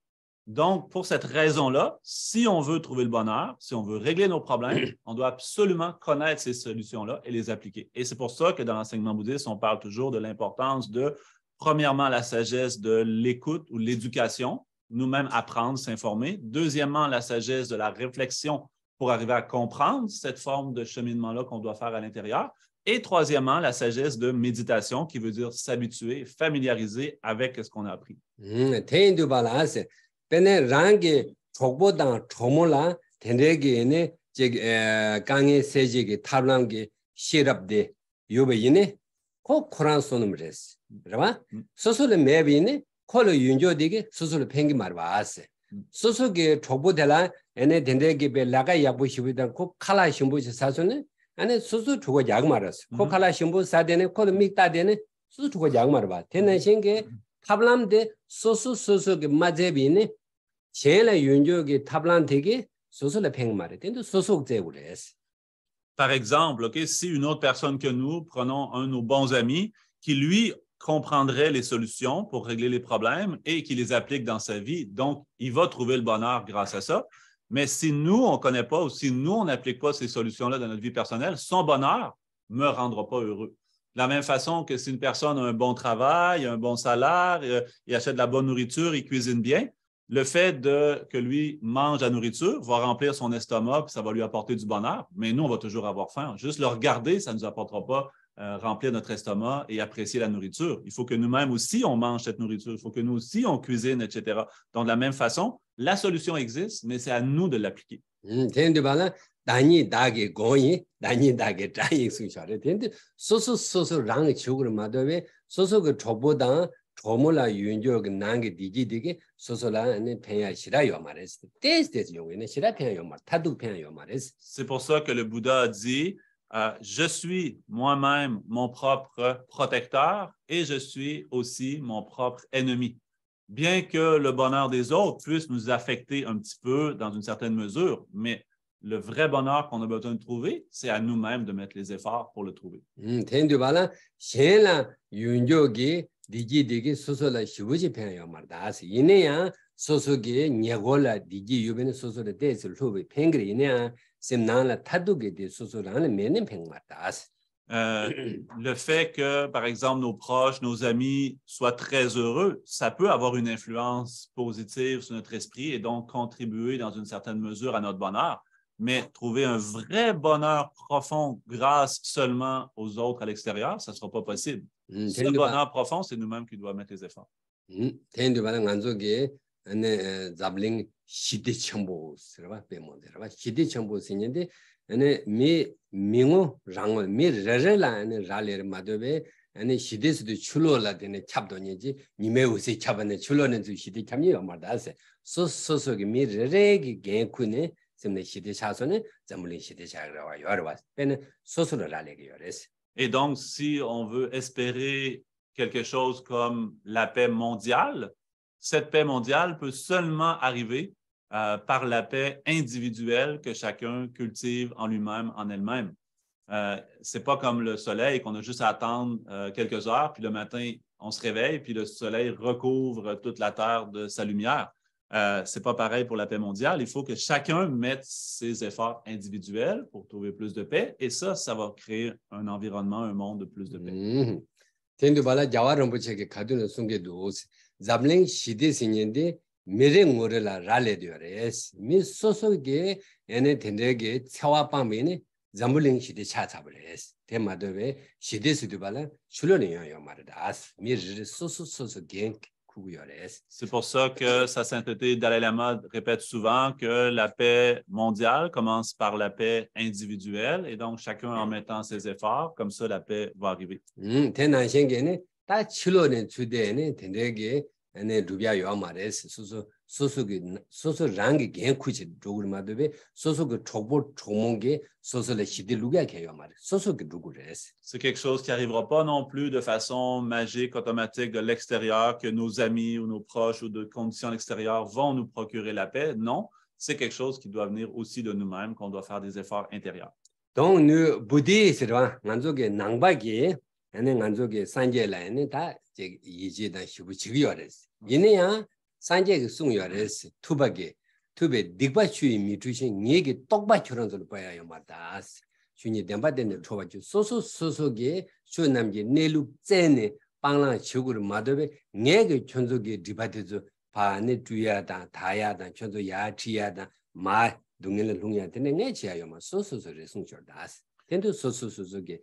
Donc, pour cette raison-là, si on veut trouver le bonheur, si on veut régler nos problèmes, on doit absolument connaître ces solutions-là et les appliquer. Et c'est pour ça que dans l'enseignement bouddhiste, on parle toujours de l'importance de, premièrement, la sagesse de l'écoute ou l'éducation, nous-mêmes apprendre, s'informer. Deuxièmement, la sagesse de la réflexion pour arriver à comprendre cette forme de cheminement-là qu'on doit faire à l'intérieur. Et troisièmement, la sagesse de méditation qui veut dire s'habituer, familiariser avec ce qu'on a appris. Pene rangi chokbo dang chomola tenregi ene gangi sejigi tablangi shirabde yobe ine ko Quran sonum res. Raba? Sosole mebi ine ko lo yunjo digi sosole pengi marwa ase. Sosoge chokbo dela ene tenregi be laga yabu shibidan ko kala shimbo sasone ane soso chogo yag maras. Ko kala shimbo sadene ko lo mikta dene soso chogo yag marwa. Tena shinge tablamde soso ge mazebi ine Par exemple, okay, si une autre personne que nous, prenons un de nos bons amis, qui lui comprendrait les solutions pour régler les problèmes et qui les applique dans sa vie, donc il va trouver le bonheur grâce à ça. Mais si nous, on ne connaît pas ou si nous, on n'applique pas ces solutions-là dans notre vie personnelle, son bonheur ne me rendra pas heureux. De la même façon que si une personne a un bon travail, un bon salaire, il achète de la bonne nourriture, il cuisine bien, le fait que lui mange la nourriture va remplir son estomac puis ça va lui apporter du bonheur, mais nous, on va toujours avoir faim. Juste le regarder, ça ne nous apportera pas remplir notre estomac et apprécier la nourriture. Il faut que nous-mêmes aussi, on mange cette nourriture. Il faut que nous aussi, on cuisine, etc. Donc, de la même façon, la solution existe, mais c'est à nous de l'appliquer. 조모라 윤족 난게 디지디게 소소라 페야 시라요 말했어. 데스 용에는 시라 페야 말 타두 페야 말했어. C'est pour ça que le Bouddha a dit je suis moi-même mon propre protecteur et je suis aussi mon propre ennemi. Bien que le bonheur des autres puisse nous affecter un petit peu dans une certaine mesure, mais le vrai bonheur qu'on a besoin de trouver, c'est à nous-mêmes de mettre les efforts pour le trouver. 텐두발라 셴라 윤족이 디지 되게 소소라 시부지 편이야 말다스 이내야 소소게 녀골라 디지 유변의 소소를 대해서 후비 팽그리 이내야 셈나라 타두게 대 소소라는 매는 팽마다스. Le fait que, par exemple, nos proches, nos amis soient très heureux, ça peut avoir une influence positive sur notre esprit et donc contribuer dans une certaine mesure à notre bonheur. Mais trouver un vrai bonheur profond grâce seulement aux autres à l'extérieur, ça ne sera pas possible. Ce bonheur profond, c'est nous-mêmes qui devons mettre les efforts. 잡링 시대 첨보 쓰라바 빼모데라바 시대 첨보 쓰는데 아니 미 명어 랑어 미 레레라는 라레르 마도베 아니 시대스도 출로라 되네 찹도니지 니메 우세 찹네 출로는 주 시대 찹니 말다세 소소소기 미 레레기 개쿠네 셈네 시대 차소네 잠물리 시대 차라와 여러와 빼는 소소로 라레기 여레스. Et donc si on veut espérer quelque chose comme la paix mondiale, cette paix mondiale peut seulement arriver par la paix individuelle que chacun cultive en lui-même, en elle-même. C'est pas comme le soleil qu'on a juste à attendre quelques heures, puis le matin, on se réveille, puis le soleil recouvre toute la terre de sa lumière. C'est pas pareil pour la paix mondiale. Il faut que chacun mette ses efforts individuels pour trouver plus de paix, et ça va créer un environnement, un monde de plus de paix. 잡랭 시대 생년데 메랭오르라 라레디오레스 미 소소게 에네 텐데게 차와방메네 잠블링 시대 차차브레스 테마도베 시대스도 발라 출연이요 말다스 미르 소소소소 겐 쿠구요레스. C'est pour ça que sa sainteté Dalai Lama répète souvent que la paix mondiale commence par la paix individuelle, et donc chacun en mettant ses efforts, comme ça la paix va arriver. 테나생게네 다 칠로네 주대네 텐데게 ane rubya yo mares soso rangi gen kuchi rugul madobe soso ge chokbo chomongge soso le shidi lugya ke yo mares soso ge rugures. C'est quelque chose qui n'arrivera pas non plus de façon magique, automatique de l'extérieur, que nos amis ou nos proches ou de conditions extérieures vont nous procurer la paix. Non, c'est quelque chose qui doit venir aussi de nous-mêmes, qu'on doit faire des efforts intérieurs. Donc nous bouddhisme nganzoge nangbagi ane nganzoge sanje라는 다 이제다 시부치기요레스. 이내야 산제가 숭요레스 투바게 투베 딕바추이 미투신 얘기 똑바처럼 들 봐야요 마다스. 주니 덴바데네 초바주 소소소소게 쇼남게 내루 째네 빵랑 지구를 마더베 얘기 천속게 디바데즈 바네 주야다 다야다 천속 야치야다 마 동일을 룽야데네 내치야요 마 소소소레 숭쇼다스. 텐도 소소소소게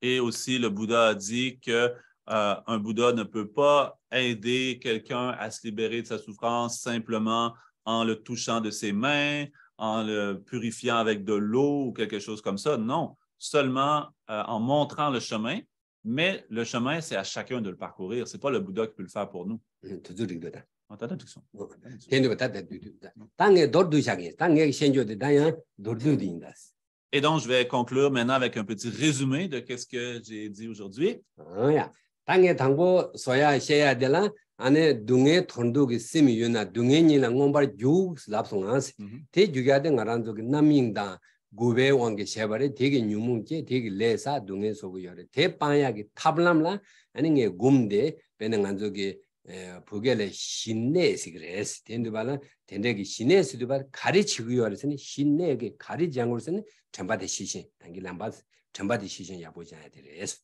Et aussi, le Bouddha a dit que un Bouddha ne peut pas aider quelqu'un à se libérer de sa souffrance simplement en le touchant de ses mains, en le purifiant avec de l'eau ou quelque chose comme ça. Non, seulement en montrant le chemin, mais le chemin, c'est à chacun de le parcourir. Ce n'est pas le Bouddha qui peut le faire pour nous. Et donc, je vais conclure maintenant avec un petit résumé de ce que j'ai dit aujourd'hui. 당에 당고 소야 셔야 되라 안에 둥에 톤도기 세미유나 둥에니랑 옹발 육 랍송아스 대 주가데 나란도 남밍다 고베 왕게 셔바레 되게 뉴문제 되게 레사 둥에 소고요레 대 방야기 탑람라 아니게 곰데 베는 안저기 부게레 신내시 그레스 된도발라 된데기 신내스도 발 가리치고요레스는 신내게 가리장으로서는 전바대 시신 당길람바스 전바대 시신 야보자야 되레스.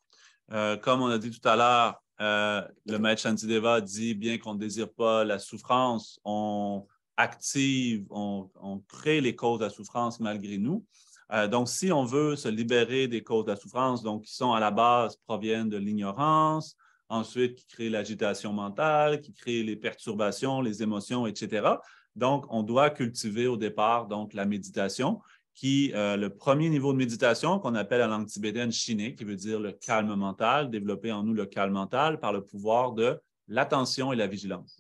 Comme on a dit tout à l'heure, le maître Shantideva dit bien qu'on ne désire pas la souffrance, on active, on crée les causes de la souffrance malgré nous. Donc, si on veut se libérer des causes de la souffrance, donc qui sont à la base proviennent de l'ignorance, ensuite qui créent l'agitation mentale, qui créent les perturbations, les émotions, etc. Donc, on doit cultiver au départ donc la méditation, qui le premier niveau de méditation qu'on appelle en langue tibétaine Shiné, qui veut dire le calme mental, développer en nous le calme mental par le pouvoir de l'attention et la vigilance.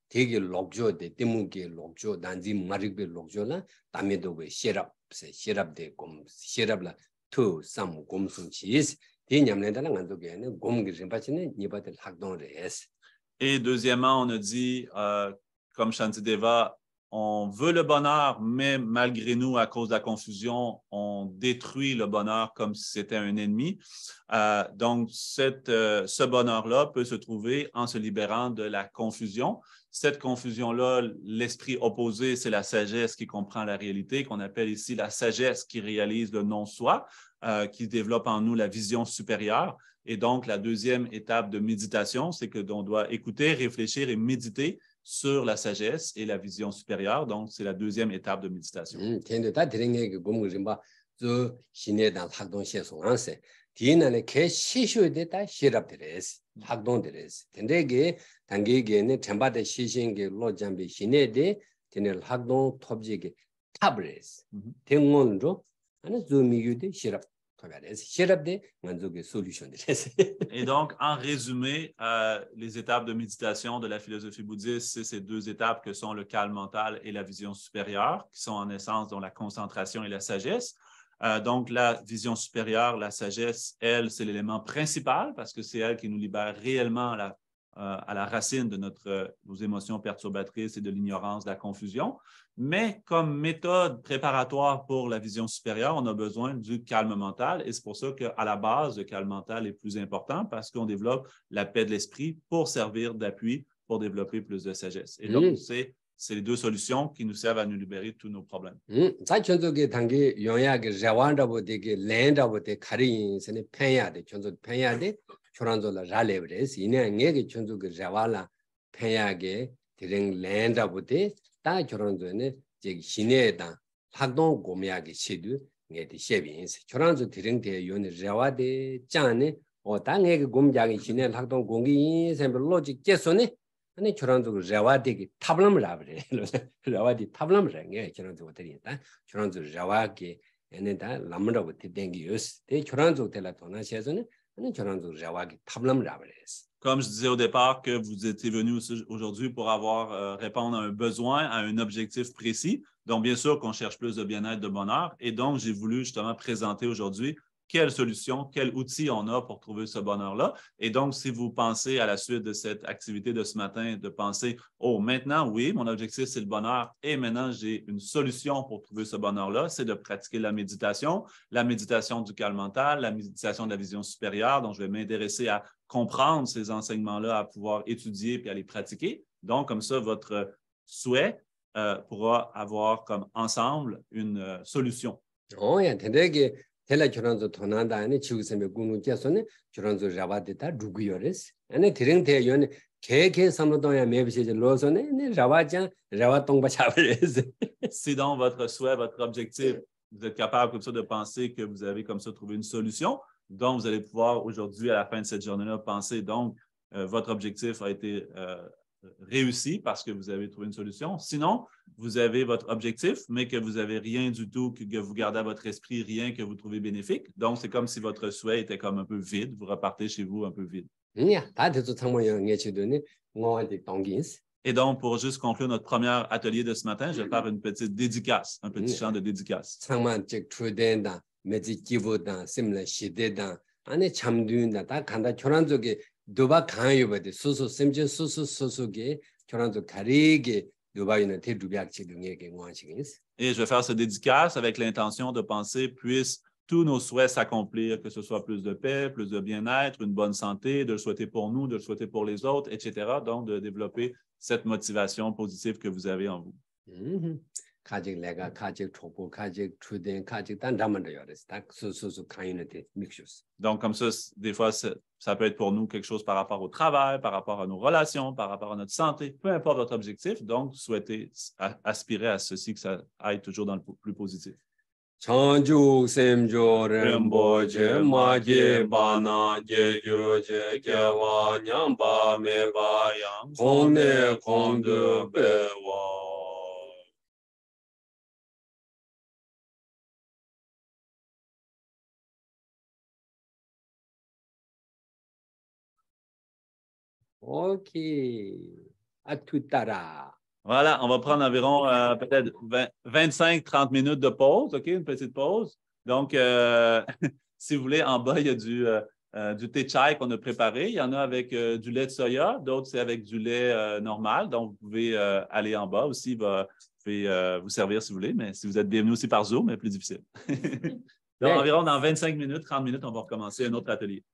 되게 록조 데 때문에 록조 단지 마릭베 록조라 담에도 왜 시랍데 곰 시랍라 투 삼 곰순치스 대냠내다는 안도게는 곰기 림바치네 니바들 학동레스. Et deuxièmement, on a dit, comme Shantideva, on veut le bonheur, mais malgré nous, à cause de la confusion, on détruit le bonheur comme si c'était un ennemi. Donc, ce bonheur-là peut se trouver en se libérant de la confusion. Cette confusion-là, l'esprit opposé, c'est la sagesse qui comprend la réalité, qu'on appelle ici la sagesse qui réalise le non-soi, qui développe en nous la vision supérieure. Et donc, la deuxième étape de méditation, c'est que l'on doit écouter, réfléchir et méditer sur la sagesse et la vision supérieure. Donc, c'est la deuxième étape de méditation. Et donc, en résumé, les étapes de méditation de la philosophie bouddhiste, c'est ces deux étapes que sont le calme mental et la vision supérieure, qui sont en essence dans la concentration et la sagesse. Donc, la vision supérieure, la sagesse, elle, c'est l'élément principal parce que c'est elle qui nous libère réellement à la racine de nos émotions perturbatrices et de l'ignorance, de la confusion. Mais comme méthode préparatoire pour la vision supérieure, on a besoin du calme mental et c'est pour ça qu'à la base, le calme mental est plus important parce qu'on développe la paix de l'esprit pour servir d'appui pour développer plus de sagesse. Et donc, c'est les deux solutions qui nous servent à nous libérer de tous nos problèmes. 초란조라 잘레브레스 이내 녜게 촌조그 자발라 팽야게 디랭 랜다부데 다 초란조네 제 신에다 학동 고미야게 시두 녜디 셰빈스 초란조 디랭데 요네 자와데 짠네 어 당에게 곰자게 신에 학동 공기 셈블 로직 제소네 아니 초란조 자와데게 탑람을 라브레 자와디 탑람을 녜 초란조 데리다 초란조 자와게 에네다 람라부데 땡기요스 데 초란조 데라 도나시에서네 Comme je disais au départ que vous étiez venu aujourd'hui pour répondre à un besoin, à un objectif précis. Donc, bien sûr qu'on cherche plus de bien-être, de bonheur. Et donc, j'ai voulu justement présenter aujourd'hui quelle solution, quel outil on a pour trouver ce bonheur-là. Et donc, si vous pensez à la suite de cette activité de ce matin, de penser, oh, maintenant, oui, mon objectif, c'est le bonheur et maintenant, j'ai une solution pour trouver ce bonheur-là, c'est de pratiquer la méditation du calme mental, la méditation de la vision supérieure. Donc, je vais m'intéresser à comprendre ces enseignements-là, à pouvoir étudier puis à les pratiquer. Donc, comme ça, votre souhait pourra avoir comme ensemble une solution. Oh, yeah, 텔라 결혼도 도난다 아니 지구세메 군우께서는 결혼도 잡아됐다 누구요레스 아니 드링대 연 개개 삼로동야 매비세 로선에 네 잡아장 잡아 동바 잡으레스. Si donc votre souhait, votre objectif, vous êtes capable comme ça de penser que vous avez comme ça trouvé une solution, donc vous allez pouvoir aujourd'hui à la fin de cette journée-là penser donc votre objectif a été réussi parce que vous avez trouvé une solution. Sinon, vous avez votre objectif, mais que vous n'avez rien du tout, que vous gardez à votre esprit, rien que vous trouvez bénéfique. Donc, c'est comme si votre souhait était comme un peu vide. Vous repartez chez vous un peu vide. Et donc, pour juste conclure notre premier atelier de ce matin, je vais faire une petite dédicace, un petit chant de dédicace. Et je vais faire ce dédicace avec l'intention de penser puissent tous nos souhaits s'accomplir, que ce soit plus de paix, plus de bien-être, une bonne santé, de le souhaiter pour nous, de le souhaiter pour les autres, etc. Donc, de développer cette motivation positive que vous avez en vous. Donc, comme ça, des fois, ça peut être pour nous quelque chose par rapport au travail, par rapport à nos relations, par rapport à notre santé, peu importe votre objectif. Donc, souhaitez aspirer à ceci, que ça aille toujours dans le plus positif. 전주 샘조 렘보제 마제 바나 제교제 개와 냠바 메바양 공내 공드 배워 오케이 atutara. Voilà, on va prendre environ peut-être 25-30 minutes de pause, OK? Une petite pause. Donc, si vous voulez, en bas, il y a du thé chai qu'on a préparé. Il y en a avec du lait de soya, d'autres, c'est avec du lait normal. Donc, vous pouvez aller en bas aussi. Vous pouvez vous servir si vous voulez, mais si vous êtes bienvenu aussi par Zoom, c'est plus difficile. Donc, environ dans 25 minutes, 30 minutes, on va recommencer un autre atelier.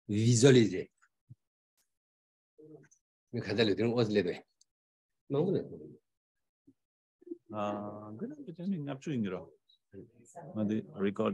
Visualiser. Record.